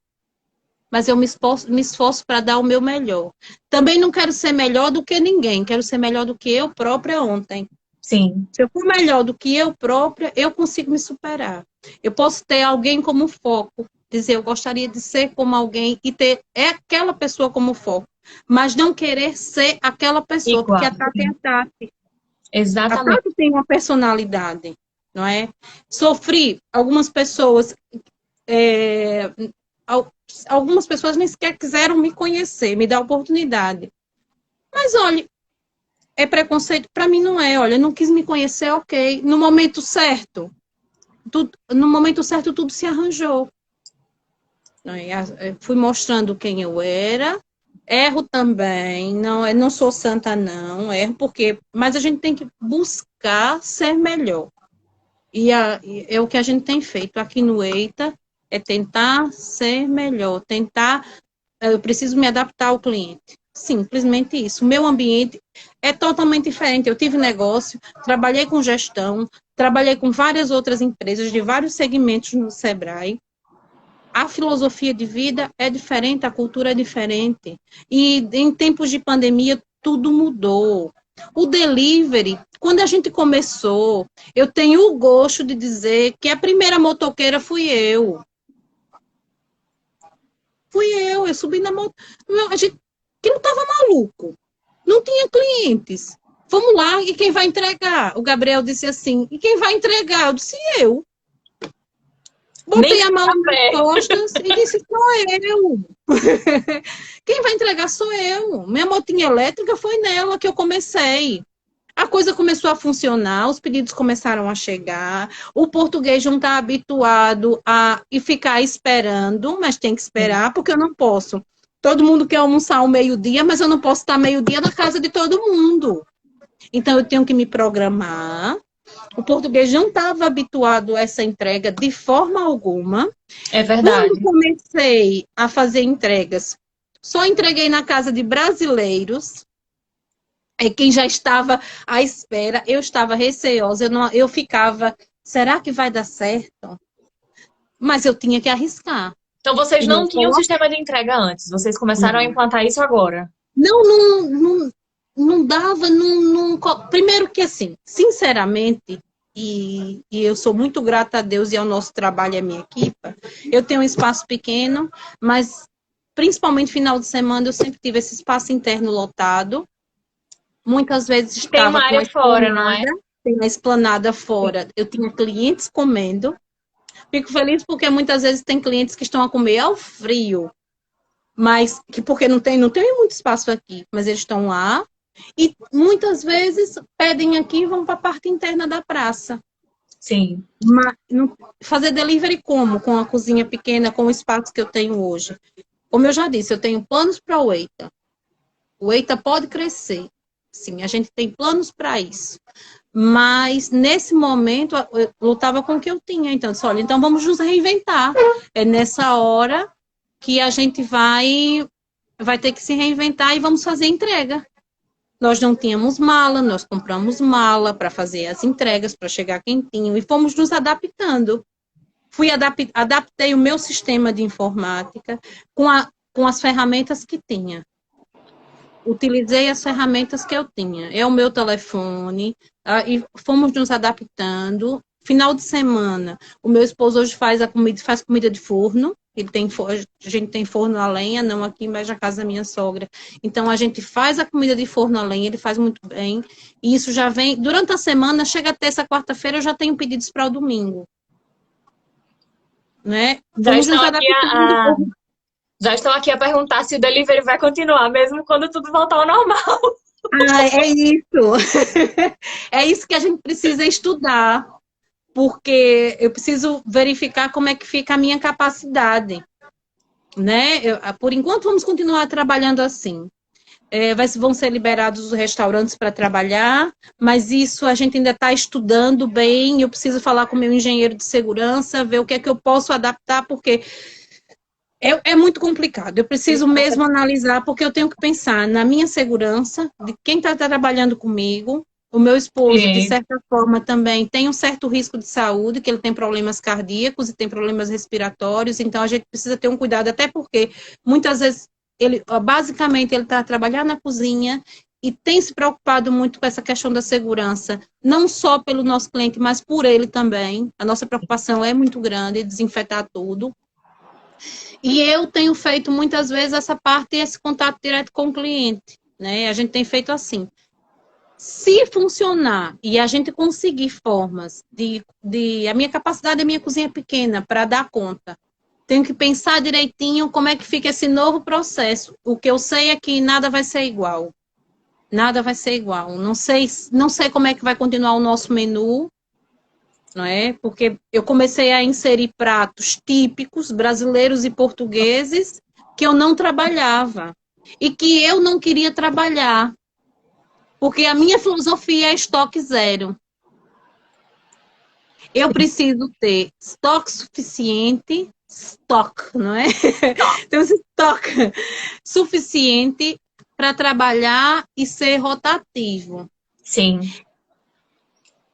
mas eu me esforço para dar o meu melhor. Também não quero ser melhor do que ninguém, quero ser melhor do que eu própria ontem. Sim. Se eu for melhor do que eu própria, eu consigo me superar. Eu posso ter alguém como foco, dizer, eu gostaria de ser como alguém e ter aquela pessoa como foco, mas não querer ser aquela pessoa, porque Igual. a Tati é a Tati. A Exatamente. Tati tem uma personalidade, não é? Sofri, algumas pessoas, é, algumas pessoas nem sequer quiseram me conhecer, me dar oportunidade. Mas olha, é preconceito? Para mim não é. Olha, não quis me conhecer, ok. No momento certo tudo se arranjou. Fui mostrando quem eu era. Erro também, não sou santa não, erro porque, mas a gente tem que buscar ser melhor. E é o que a gente tem feito aqui no EITA, é tentar ser melhor, tentar, eu preciso me adaptar ao cliente. Simplesmente isso. O meu ambiente é totalmente diferente. Eu tive negócio, trabalhei com gestão, trabalhei com várias outras empresas de vários segmentos no Sebrae. A filosofia de vida é diferente, a cultura é diferente. E em tempos de pandemia, tudo mudou. O delivery, quando a gente começou, eu tenho o gosto de dizer que a primeira motoqueira fui eu. Eu subi na moto. A gente que não estava maluco. Não tinha clientes. Vamos lá, e quem vai entregar? O Gabriel disse assim, e quem vai entregar? Eu disse, eu. Botei a mala nas costas e disse, sou eu. Quem vai entregar sou eu. Minha motinha elétrica foi nela que eu comecei. A coisa começou a funcionar, os pedidos começaram a chegar, o português não está habituado a e ficar esperando, mas tem que esperar, porque eu não posso. Todo mundo quer almoçar ao meio-dia, mas eu não posso estar meio-dia na casa de todo mundo. Então, eu tenho que me programar. O português não estava habituado a essa entrega de forma alguma. É verdade. Quando comecei a fazer entregas, só entreguei na casa de brasileiros. Quem já estava à espera, eu estava receosa, eu ficava, será que vai dar certo? Mas eu tinha que arriscar. Então, vocês E não não tinham colocar. sistema de entrega antes, vocês começaram a implantar isso agora. Não dava, primeiro que assim, sinceramente, e eu sou muito grata a Deus e ao nosso trabalho e à minha equipa, eu tenho um espaço pequeno, mas principalmente final de semana eu sempre tive esse espaço interno lotado. Muitas vezes Tem uma estava com a área fora, não é? esplanada, tem a esplanada fora. Eu tinha clientes comendo. Fico feliz porque muitas vezes tem clientes que estão a comer ao frio, mas que porque não tem muito espaço aqui, mas eles estão lá. E muitas vezes pedem aqui e vão para a parte interna da praça. Sim. Mas, fazer delivery como? Com a cozinha pequena, com o espaço que eu tenho hoje. Como eu já disse, eu tenho planos para o EITA. O EITA pode crescer. Sim, a gente tem planos para isso. Mas, nesse momento, eu lutava com o que eu tinha. Então, eu disse, olha, então vamos nos reinventar. É nessa hora que a gente vai ter que se reinventar e vamos fazer entrega. Nós não tínhamos mala, nós compramos mala para fazer as entregas, para chegar quentinho, e fomos nos adaptando. Adaptei o meu sistema de informática com as ferramentas que tinha. Utilizei as ferramentas que eu tinha. É o meu telefone, e fomos nos adaptando. Final de semana, o meu esposo hoje faz comida de forno. A gente tem forno a lenha, não aqui, mas na casa da minha sogra. Então, a gente faz a comida de forno a lenha, ele faz muito bem. E isso já vem, durante a semana, chega terça, quarta-feira, eu já tenho pedidos para o domingo. Né? Já Vamos estão nos aqui adaptando. já estão aqui a perguntar se o delivery vai continuar, mesmo quando tudo voltar ao normal. É isso. É isso que a gente precisa estudar. Porque eu preciso verificar como é que fica a minha capacidade, né? Por enquanto, vamos continuar trabalhando assim. Vão ser liberados os restaurantes para trabalhar, mas isso a gente ainda está estudando bem. Eu preciso falar com o meu engenheiro de segurança, ver o que é que eu posso adaptar, porque é muito complicado. Eu preciso mesmo analisar, porque eu tenho que pensar na minha segurança, de quem está trabalhando comigo, O meu esposo, de Sim. certa forma, também tem um certo risco de saúde, que ele tem problemas cardíacos e tem problemas respiratórios, então a gente precisa ter um cuidado, até porque muitas vezes ele, basicamente, ele está trabalhando na cozinha e tem se preocupado muito com essa questão da segurança, não só pelo nosso cliente, mas por ele também. A nossa preocupação é muito grande, desinfetar tudo. E eu tenho feito muitas vezes essa parte, esse contato direto com o cliente, né? A gente tem feito assim. Se funcionar e a gente conseguir formas a minha capacidade, a minha cozinha é pequena para dar conta. Tenho que pensar direitinho como é que fica esse novo processo. O que eu sei é que nada vai ser igual. Nada vai ser igual. Não sei como é que vai continuar o nosso menu, não é? Porque eu comecei a inserir pratos típicos brasileiros e portugueses que eu não trabalhava e que eu não queria trabalhar. Porque a minha filosofia é estoque zero. Eu preciso ter estoque suficiente, estoque, não é? Ter um estoque suficiente para trabalhar e ser rotativo. Sim.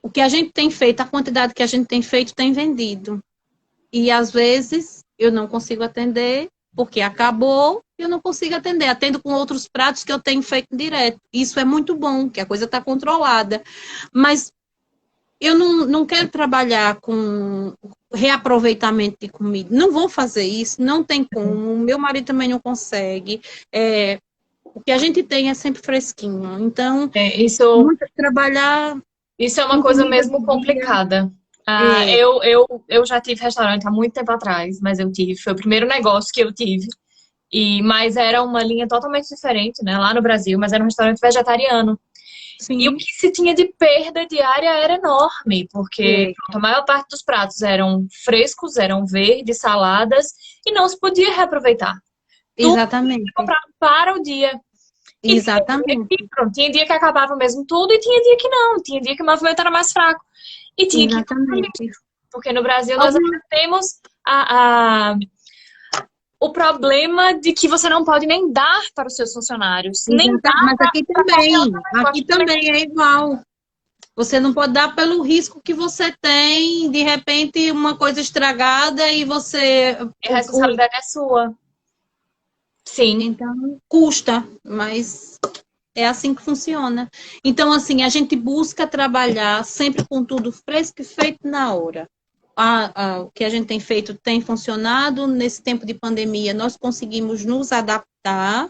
O que a gente tem feito, a quantidade que a gente tem feito, tem vendido. E às vezes eu não consigo atender, porque acabou, e eu não consigo atender. Atendo com outros pratos que eu tenho feito direto. Isso é muito bom, que a coisa está controlada. Mas eu não quero trabalhar com reaproveitamento de comida. Não vou fazer isso, não tem como. Meu marido também não consegue. O que a gente tem é sempre fresquinho. Então, É, isso, trabalhar isso é uma com coisa comida mesmo do dia. complicada. Ah, É, eu já tive restaurante há muito tempo atrás, mas eu tive, foi o primeiro negócio que eu tive. Mas era uma linha totalmente diferente, né? Lá no Brasil, mas era um restaurante vegetariano. E o sim. que se tinha de perda diária era enorme, porque É, pronto, a maior parte dos pratos eram frescos, eram verdes, saladas, e não se podia reaproveitar. Tudo era exatamente. comprado para o dia. E tinha dia que, Exatamente. pronto, tinha dia que acabava mesmo tudo e tinha dia que não. Tinha dia que o movimento era mais fraco. E tinha que ir para lixo. Exatamente. Porque no Brasil nós Alguma ainda temos o problema de que você não pode nem dar para os seus funcionários, nem Exatamente. dar Mas para qualquer outro aqui negócio. Também também é igual. Você não pode dar pelo risco que você tem, de repente, uma coisa estragada e você. a responsabilidade é sua. Sim. Então, custa, mas é assim que funciona. Então, assim, a gente busca trabalhar sempre com tudo fresco e feito na hora. O que a gente tem feito tem funcionado. Nesse tempo de pandemia, nós conseguimos nos adaptar,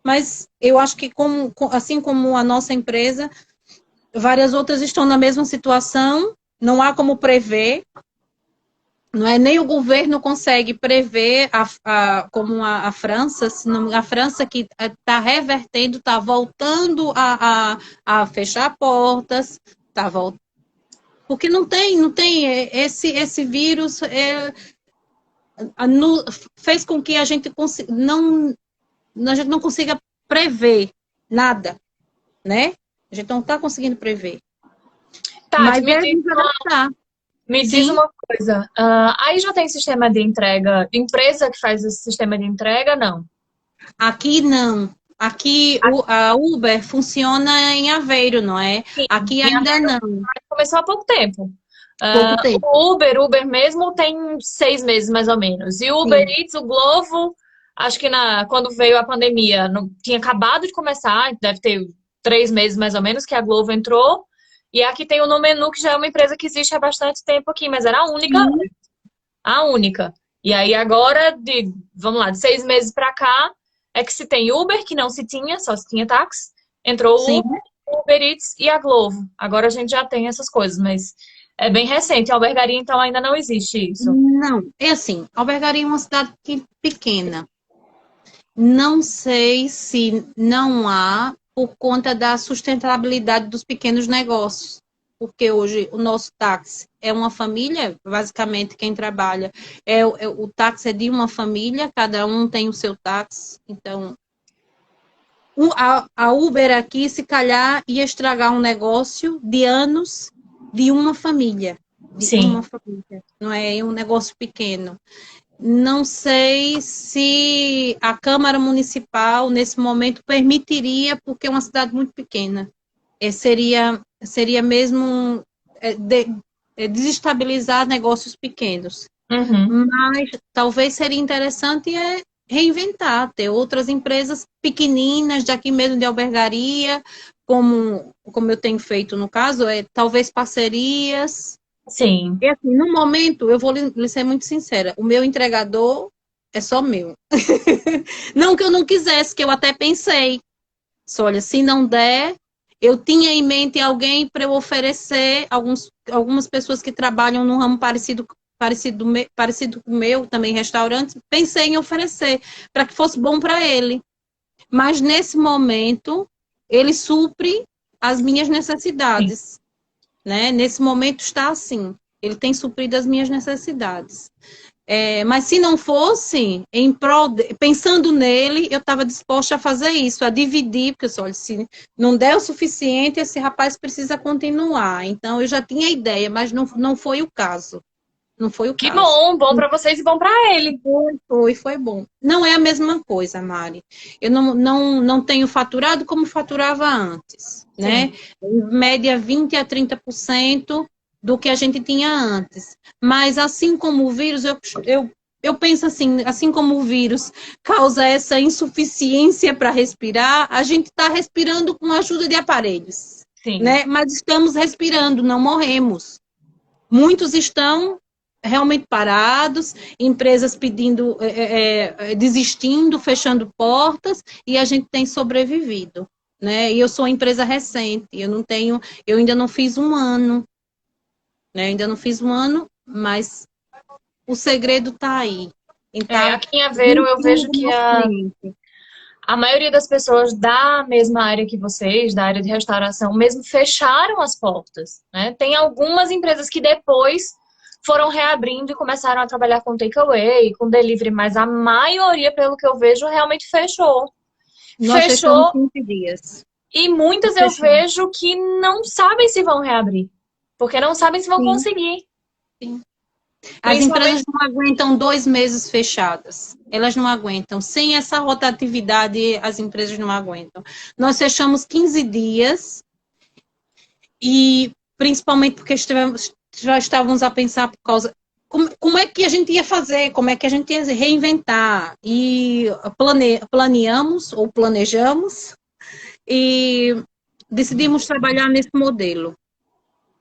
mas eu acho que, assim como a nossa empresa, várias outras estão na mesma situação, não há como prever, não é? Nem o governo consegue prever, como a França, senão, a França que está revertendo, está voltando a fechar portas, está voltando. Porque não tem esse vírus fez com que a gente não consiga prever nada, né? A gente não está conseguindo prever. Tati, Mas é nos adaptar. me diz Sim, uma coisa. Aí já tem sistema de entrega, empresa que faz esse sistema de entrega? Não. aqui não. Aqui a Uber funciona em Aveiro, não é? Aqui, Aqui em ainda Aveiro não. começou há pouco tempo. Pouco tempo. O Uber mesmo tem 6 meses mais ou menos. E o Uber Sim, Eats, o Glovo, acho que quando veio a pandemia, não, tinha acabado de começar, deve ter 3 meses mais ou menos que a Glovo entrou. E aqui tem o No Menu, que já é uma empresa que existe há bastante tempo aqui, mas era a única, sim, a única. E aí agora, vamos lá, de 6 meses para cá, é que se tem Uber, que não se tinha, só se tinha táxi. Entrou sim. o Uber Eats e a Glovo. Agora a gente já tem essas coisas, mas é bem recente. A albergaria, então, ainda não existe isso. Não, é assim, Albergaria é uma cidade pequena. Não sei se não há por conta da sustentabilidade dos pequenos negócios. Porque hoje o nosso táxi é uma família, basicamente quem trabalha o táxi é de uma família, cada um tem o seu táxi. Então, a Uber aqui, se calhar, ia estragar um negócio de anos de uma família. De Sim. uma família, não é um negócio pequeno. Não sei se a Câmara Municipal, nesse momento, permitiria, porque é uma cidade muito pequena. Seria seria mesmo desestabilizar negócios pequenos. Uhum. Mas talvez seria interessante reinventar, ter outras empresas pequeninas, daqui mesmo de albergaria, como eu tenho feito no caso, talvez parcerias. Sim. E assim, no momento, eu vou lhe ser muito sincera, o meu entregador é só meu. Não que eu não quisesse, que eu até pensei. Só, olha, se não der, eu tinha em mente alguém para eu oferecer, algumas pessoas que trabalham num ramo parecido com o meu, também restaurante, pensei em oferecer, para que fosse bom para ele. Mas nesse momento, ele supre as minhas Sim. necessidades, né? Nesse momento está assim, ele tem suprido as minhas necessidades. Mas se não fosse, pensando nele, eu estava disposta a fazer isso, a dividir, porque olha, se não der o suficiente, esse rapaz precisa continuar. Então, eu já tinha ideia, mas não foi o caso. Não foi o Que caso. bom, bom para vocês e bom para ele. Foi bom. Não é a mesma coisa, Mari. Eu não tenho faturado como faturava antes, né? Sim. Em média, 20 a 30% do que a gente tinha antes. Mas assim como o vírus, eu penso assim como o vírus causa essa insuficiência para respirar, a gente está respirando com a ajuda de aparelhos, Sim. né? Mas estamos respirando, não morremos. Muitos estão realmente parados, empresas pedindo, desistindo, fechando portas, e a gente tem sobrevivido, né? E eu sou uma empresa recente, eu ainda não fiz um ano, né? Ainda não fiz um ano, mas o segredo está aí. Então, Aqui em Aveiro eu juntinho vejo do que nosso cliente. a maioria das pessoas da mesma área que vocês, da área de restauração, mesmo fecharam as portas, né? Tem algumas empresas que depois foram reabrindo e começaram a trabalhar com takeaway, com delivery, mas a maioria, pelo que eu vejo, realmente fechou. Nós fechamos Fechou 15 dias. e muitas eu Fechamos. vejo que não sabem se vão reabrir, porque não sabem se vão Sim, conseguir. sim. As empresas Principalmente, não aguentam 2 meses fechadas. Elas não aguentam. Sem essa rotatividade, as empresas não aguentam. Nós fechamos 15 dias e principalmente porque já estávamos a pensar por causa. Como é que a gente ia fazer? Como é que a gente ia reinventar? E planeamos ou planejamos e decidimos trabalhar nesse modelo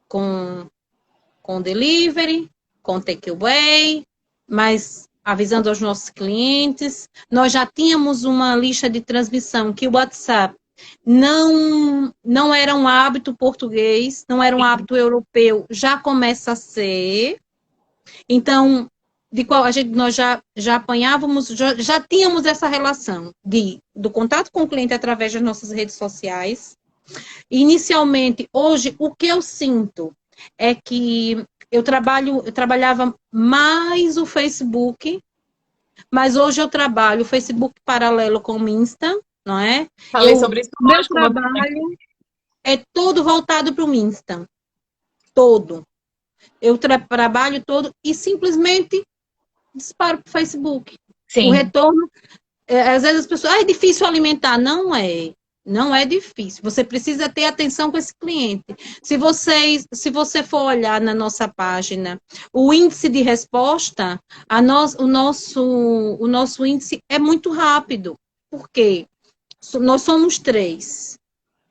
com delivery, com takeaway, mas avisando aos nossos clientes. Nós já tínhamos uma lista de transmissão que o WhatsApp não era um hábito português, não era um hábito europeu, já começa a ser. Então, nós já apanhávamos, já tínhamos essa relação do contato com o cliente através das nossas redes sociais. Inicialmente, hoje, o que eu sinto é que eu trabalhava mais o Facebook, mas hoje eu trabalho o Facebook paralelo com o Insta, não é? falei sobre isso Meu hoje com você. trabalho é todo voltado para o Insta, todo. Eu trabalho todo e simplesmente disparo para o Facebook. O Sim. retorno, às vezes as pessoas, é difícil alimentar. Não é. Não é difícil. Você precisa ter atenção com esse cliente. Se você for olhar na nossa página, o índice de resposta, o nosso índice é muito rápido. Por quê? Nós somos 3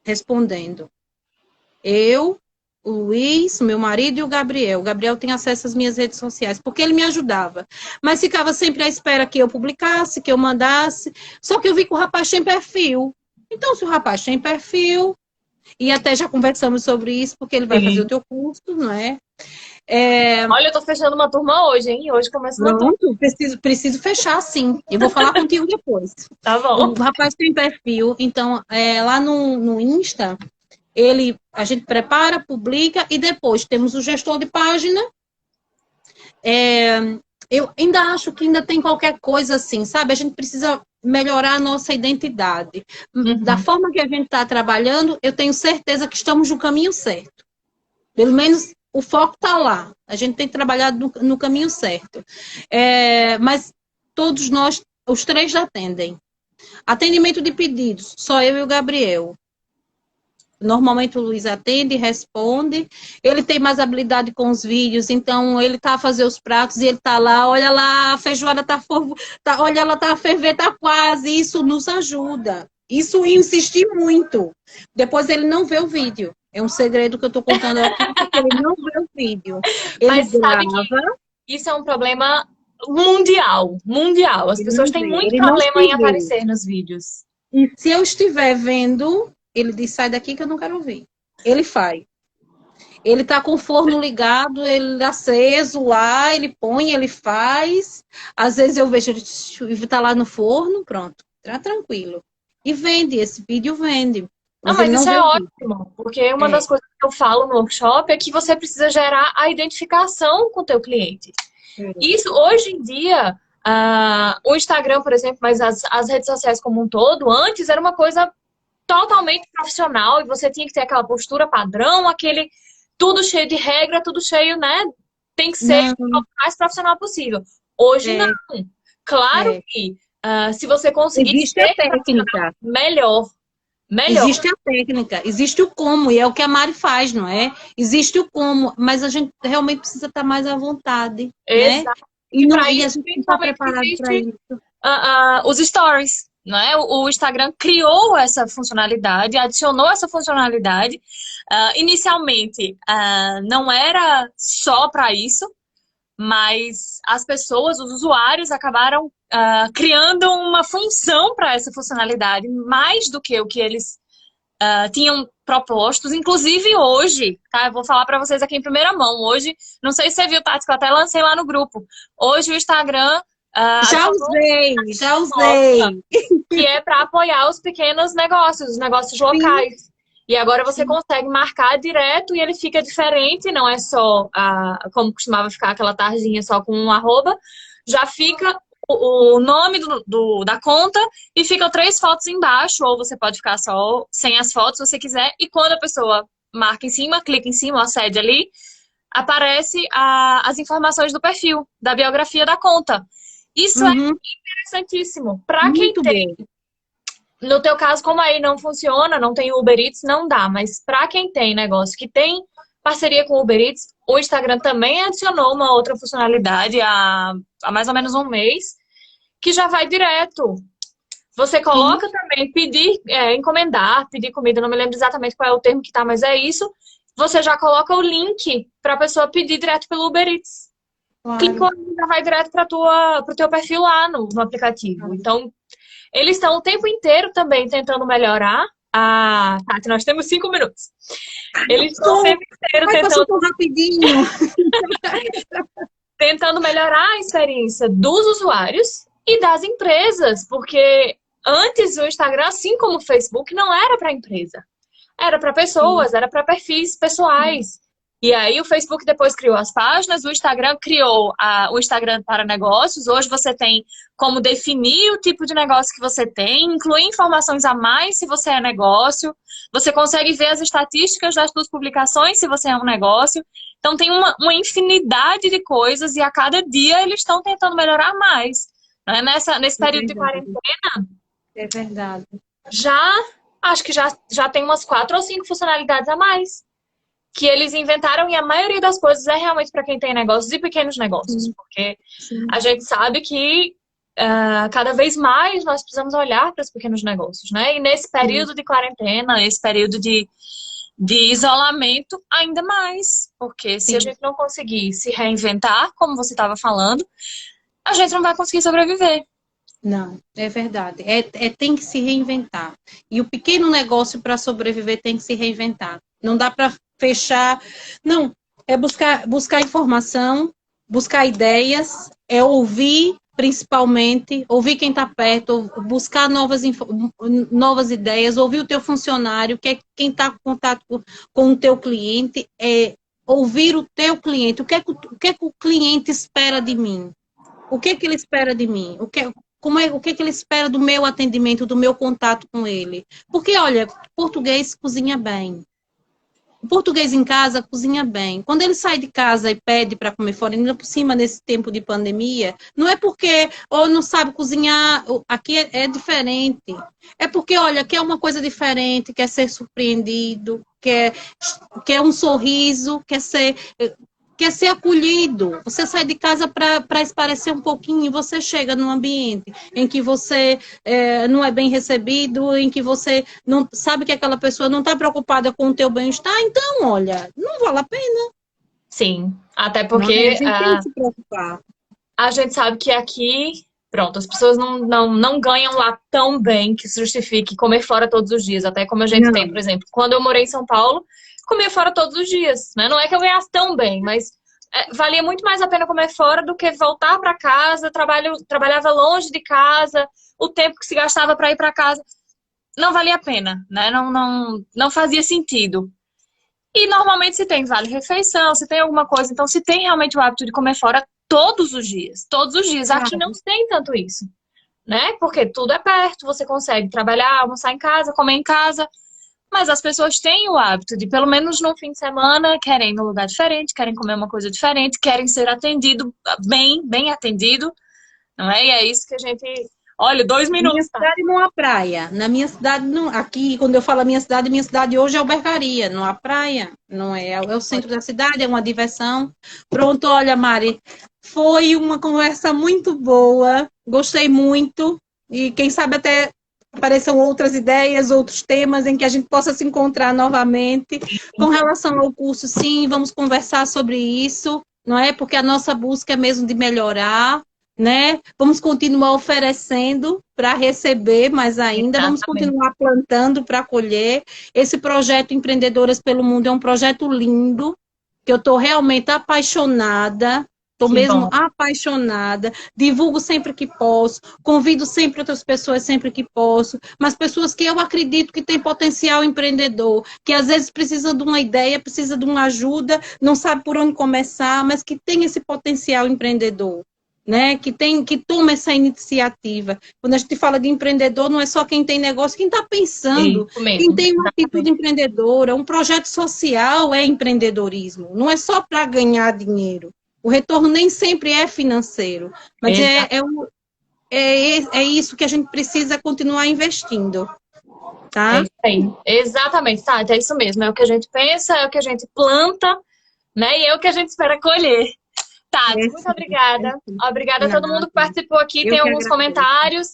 respondendo. Eu, o Luiz, meu marido e o Gabriel. O Gabriel tem acesso às minhas redes sociais, porque ele me ajudava. Mas ficava sempre à espera que eu publicasse, que eu mandasse. Só que eu vi que o rapaz tem perfil. Então, se o rapaz tem perfil, e até já conversamos sobre isso, porque ele vai fazer o Sim. teu curso, não é? Olha, eu tô fechando uma turma hoje, hein? Hoje começa uma turma. Pronto, preciso fechar, sim. Eu vou falar contigo depois. Tá O bom. rapaz tem perfil, então, lá no Insta, a gente prepara, publica, e depois temos o gestor de página. Eu ainda acho que ainda tem qualquer coisa assim, sabe? A gente precisa melhorar a nossa identidade. Da Uhum. forma que a gente está trabalhando, eu tenho certeza que estamos no caminho certo. Pelo menos o foco está lá. A gente tem trabalhado no caminho certo. Mas todos nós, os 3 atendem. Atendimento de pedidos, só eu e o Gabriel. Normalmente o Luiz atende, responde. Ele tem mais habilidade com os vídeos, então ele tá a fazer os pratos e ele tá lá, olha lá, a feijoada olha, ela tá a ferver, tá quase. Isso nos ajuda. Isso insistir muito. Depois ele não vê o vídeo. É um segredo que eu tô contando aqui, porque ele não vê o vídeo. Ele Mas sabe que grava, isso é um problema mundial, mundial. As ele pessoas não têm vê, muito ele não se problema em vê. aparecer nos vídeos. E se eu estiver vendo, ele diz, sai daqui que eu não quero ouvir. Ele faz. Ele tá com o forno ligado, ele aceso lá, ele põe, ele faz. Às vezes eu vejo ele tá lá no forno, pronto, tá tranquilo. E vende, esse vídeo vende. Não, Mas ele mas não isso vê é o vídeo. ótimo, porque uma É, das coisas que eu falo no workshop é que você precisa gerar a identificação com o teu cliente. é. Isso, hoje em dia, o Instagram, por exemplo, mas as redes sociais como um todo, antes era uma coisa totalmente profissional e você tinha que ter aquela postura padrão, aquele tudo cheio de regra, tudo cheio, né? Tem que ser Não, o mais profissional possível. Hoje não. é, Claro é. que se você conseguir Existe a ser profissional, técnica. melhor. Melhor. Existe a técnica, existe o como, e é o que a Mari faz, não é? Existe o como, mas a gente realmente precisa estar mais à vontade, né? Exato. E, E não, para e a isso, gente não está principalmente, preparado para existe isso. os stories, não é? O Instagram criou essa funcionalidade, adicionou essa funcionalidade. Inicialmente, não era só para isso, mas as pessoas, os usuários, acabaram criando uma função para essa funcionalidade, mais do que o que eles tinham propostos, inclusive hoje, tá? Eu vou falar para vocês aqui em primeira mão. Hoje, não sei se você viu, Tati, que eu até lancei lá no grupo. Hoje o Instagram Já adicionou usei, já nova, usei. que é para apoiar os pequenos negócios, os negócios Sim, locais. E agora você sim. consegue marcar direto e ele fica diferente, não é só como costumava ficar aquela tarjinha só com um arroba, já fica o nome da conta e ficam 3 fotos embaixo, ou você pode ficar só sem as fotos se você quiser, e quando a pessoa marca em cima, clica em cima, acede ali, aparece as informações do perfil, da biografia da conta. Isso é Uhum, interessantíssimo. Para quem muito bom. no teu caso, como aí não funciona, não tem Uber Eats, não dá. Mas para quem tem negócio que tem parceria com o Uber Eats, o Instagram também adicionou uma outra funcionalidade há mais ou menos um mês, que já vai direto. Você Sim, coloca também pedir, encomendar, pedir comida, não me lembro exatamente qual é o termo que tá, mas é isso. Você já coloca o link para a pessoa pedir direto pelo Uber Eats. claro. Clicou e já vai direto para o teu perfil lá no aplicativo. Então, eles estão o tempo inteiro também tentando melhorar. Tati, nós temos 5 minutos. Eles estão o Tô. tempo inteiro Ai, passou tentando, tão rapidinho. tentando melhorar a experiência dos usuários e das empresas, porque antes o Instagram, assim como o Facebook, não era para empresa. Era para Sim, pessoas, era para perfis pessoais. E aí o Facebook depois criou as páginas, o Instagram criou o Instagram para negócios. Hoje você tem como definir o tipo de negócio que você tem, incluir informações a mais se você é negócio. Você consegue ver as estatísticas das suas publicações se você é um negócio. Então tem uma infinidade de coisas e a cada dia eles estão tentando melhorar mais. Né? Nesse é período de verdade. quarentena, É verdade. já acho que já tem umas 4 ou 5 funcionalidades a mais que eles inventaram e a maioria das coisas é realmente para quem tem negócios e pequenos negócios, Sim, porque sim, a gente sabe que cada vez mais nós precisamos olhar para os pequenos negócios, né? E nesse sim, período de quarentena, esse período de isolamento, ainda mais, porque se a sim. gente não conseguir se reinventar, como você estava falando, a gente não vai conseguir sobreviver. Não, é verdade. Tem que se reinventar. E o pequeno negócio para sobreviver tem que se reinventar. Não dá para fechar. Não, é buscar informação, buscar ideias, é ouvir, principalmente, ouvir quem está perto, buscar novas ideias, ouvir o teu funcionário, quem está em contato com o teu cliente, ouvir o teu cliente. O que é que o cliente espera de mim? O que é que ele espera de mim? O que é que ele espera do meu atendimento, do meu contato com ele? Porque, olha, português cozinha bem. O português em casa cozinha bem. Quando ele sai de casa e pede para comer fora, ainda por cima nesse tempo de pandemia, não é porque ou não sabe cozinhar, aqui é diferente. É porque, olha, quer uma coisa diferente, quer ser surpreendido, quer um sorriso, quer ser acolhido. Você sai de casa para esparecer um pouquinho e você chega num ambiente em que você não é bem recebido, em que você não sabe que aquela pessoa não está preocupada com o teu bem-estar, então, olha, não vale a pena. Sim, até Não, a porque gente tem que se preocupar. a gente sabe que aqui, pronto, as pessoas não ganham lá tão bem que se justifique comer fora todos os dias. Até como a gente tem, por Não, exemplo, quando eu morei em São Paulo, comia fora todos os dias, né? Não é que eu ganhasse tão bem, mas valia muito mais a pena comer fora do que voltar para casa, trabalhava longe de casa, o tempo que se gastava para ir para casa não valia a pena, né? Não fazia sentido. E normalmente se tem vale-refeição, se tem alguma coisa, então se tem realmente o hábito de comer fora todos os dias. Aqui não claro. se tem tanto isso, né? Porque tudo é perto, você consegue trabalhar, almoçar em casa, comer em casa, mas as pessoas têm o hábito de, pelo menos no fim de semana, querem ir num lugar diferente, querem comer uma coisa diferente, querem ser atendido bem atendido, não é? E é isso que a gente... Olha, dois Na minha minutos, tá? cidade não há praia. Na minha cidade, não, aqui, quando eu falo minha cidade hoje é albergaria, não há praia. Não é, é o centro da cidade, é uma diversão. Pronto, olha, Mari, foi uma conversa muito boa, gostei muito. E quem sabe até apareçam outras ideias, outros temas em que a gente possa se encontrar novamente. Com relação ao curso, sim, vamos conversar sobre isso, não é? Porque a nossa busca é mesmo de melhorar, né? Vamos continuar oferecendo para receber mais ainda, vamos Exatamente. continuar plantando para colher. Esse projeto Empreendedoras pelo Mundo é um projeto lindo, que eu estou realmente apaixonada. Estou Que mesmo bom. apaixonada, divulgo sempre que posso, convido sempre outras pessoas sempre que posso, mas pessoas que eu acredito que têm potencial empreendedor, que às vezes precisa de uma ideia, precisa de uma ajuda, não sabe por onde começar, mas que tem esse potencial empreendedor, né? Que toma essa iniciativa. Quando a gente fala de empreendedor, não é só quem tem negócio, quem está pensando, Isso quem mesmo. tem uma atitude Exatamente. empreendedora, um projeto social é empreendedorismo, não é só para ganhar dinheiro. O retorno nem sempre é financeiro, mas é isso que a gente precisa continuar investindo, É tá? isso aí. Exatamente, Tati, é isso mesmo. É o que a gente pensa, é o que a gente planta, né? E é o que a gente espera colher. Tati, É muito sim, é obrigada. sim. Obrigada a todo Nada. mundo que participou aqui. Eu Tem que alguns agradeço. comentários.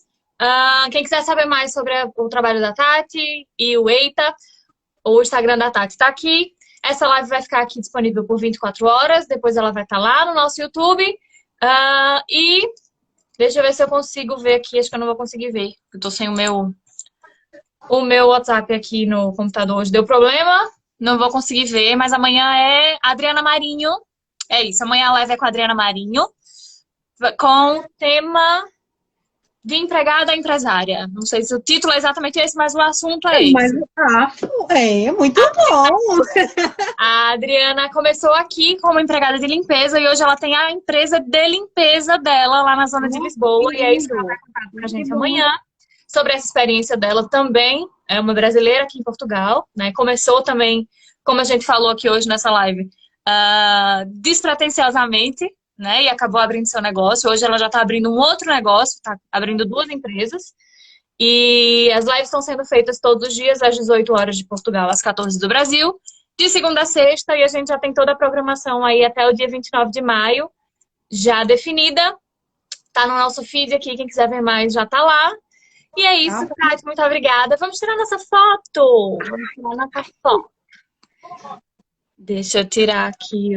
Quem quiser saber mais sobre o trabalho da Tati e o Eita, o Instagram da Tati está aqui. Essa live vai ficar aqui disponível por 24 horas. Depois ela vai estar lá no nosso YouTube. E deixa eu ver se eu consigo ver aqui. Acho que eu não vou conseguir ver. Eu tô sem o meu WhatsApp aqui no computador hoje deu problema, não vou conseguir ver, mas amanhã é Adriana Marinho. É isso, amanhã a live é com a Adriana Marinho, com o tema de empregada a empresária. Não sei se o título é exatamente esse, mas o assunto é Mas esse. é muito bom. A Adriana começou aqui como empregada de limpeza e hoje ela tem a empresa de limpeza dela lá na zona de Que Lisboa. E é isso que ela vai lindo. contar pra Que gente bom. amanhã sobre essa experiência dela também. É uma brasileira aqui em Portugal, né? Começou também, como a gente falou aqui hoje nessa live, despretensiosamente, né? E acabou abrindo seu negócio. Hoje ela já está abrindo um outro negócio, está abrindo duas empresas. E as lives estão sendo feitas todos os dias, às 18 horas de Portugal, às 14 do Brasil, de segunda a sexta, e a gente já tem toda a programação aí até o dia 29 de maio, já definida. Tá no nosso feed aqui, quem quiser ver mais já tá lá. E é isso, Tá Tati, muito obrigada. Vamos tirar nossa foto. Vamos tirar nossa foto. Deixa eu tirar aqui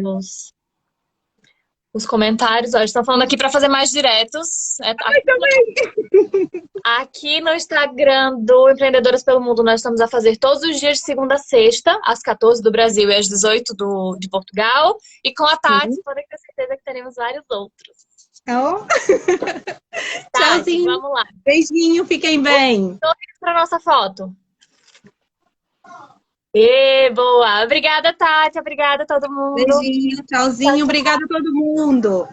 os comentários. Ó, estão falando aqui para fazer mais diretos. Aqui no Instagram do Empreendedoras pelo Mundo, nós estamos a fazer todos os dias de segunda a sexta, às 14 do Brasil e às 18 de Portugal. E com a Tati, bom. podem ter certeza que teremos vários outros. Então, Tati, tchauzinho. vamos lá. Beijinho, fiquem bem. Para nossa foto. Boa. Obrigada, Tati. Obrigada a todo mundo. Beijinho, Tchau, tchauzinho. tchau. Obrigada a todo mundo.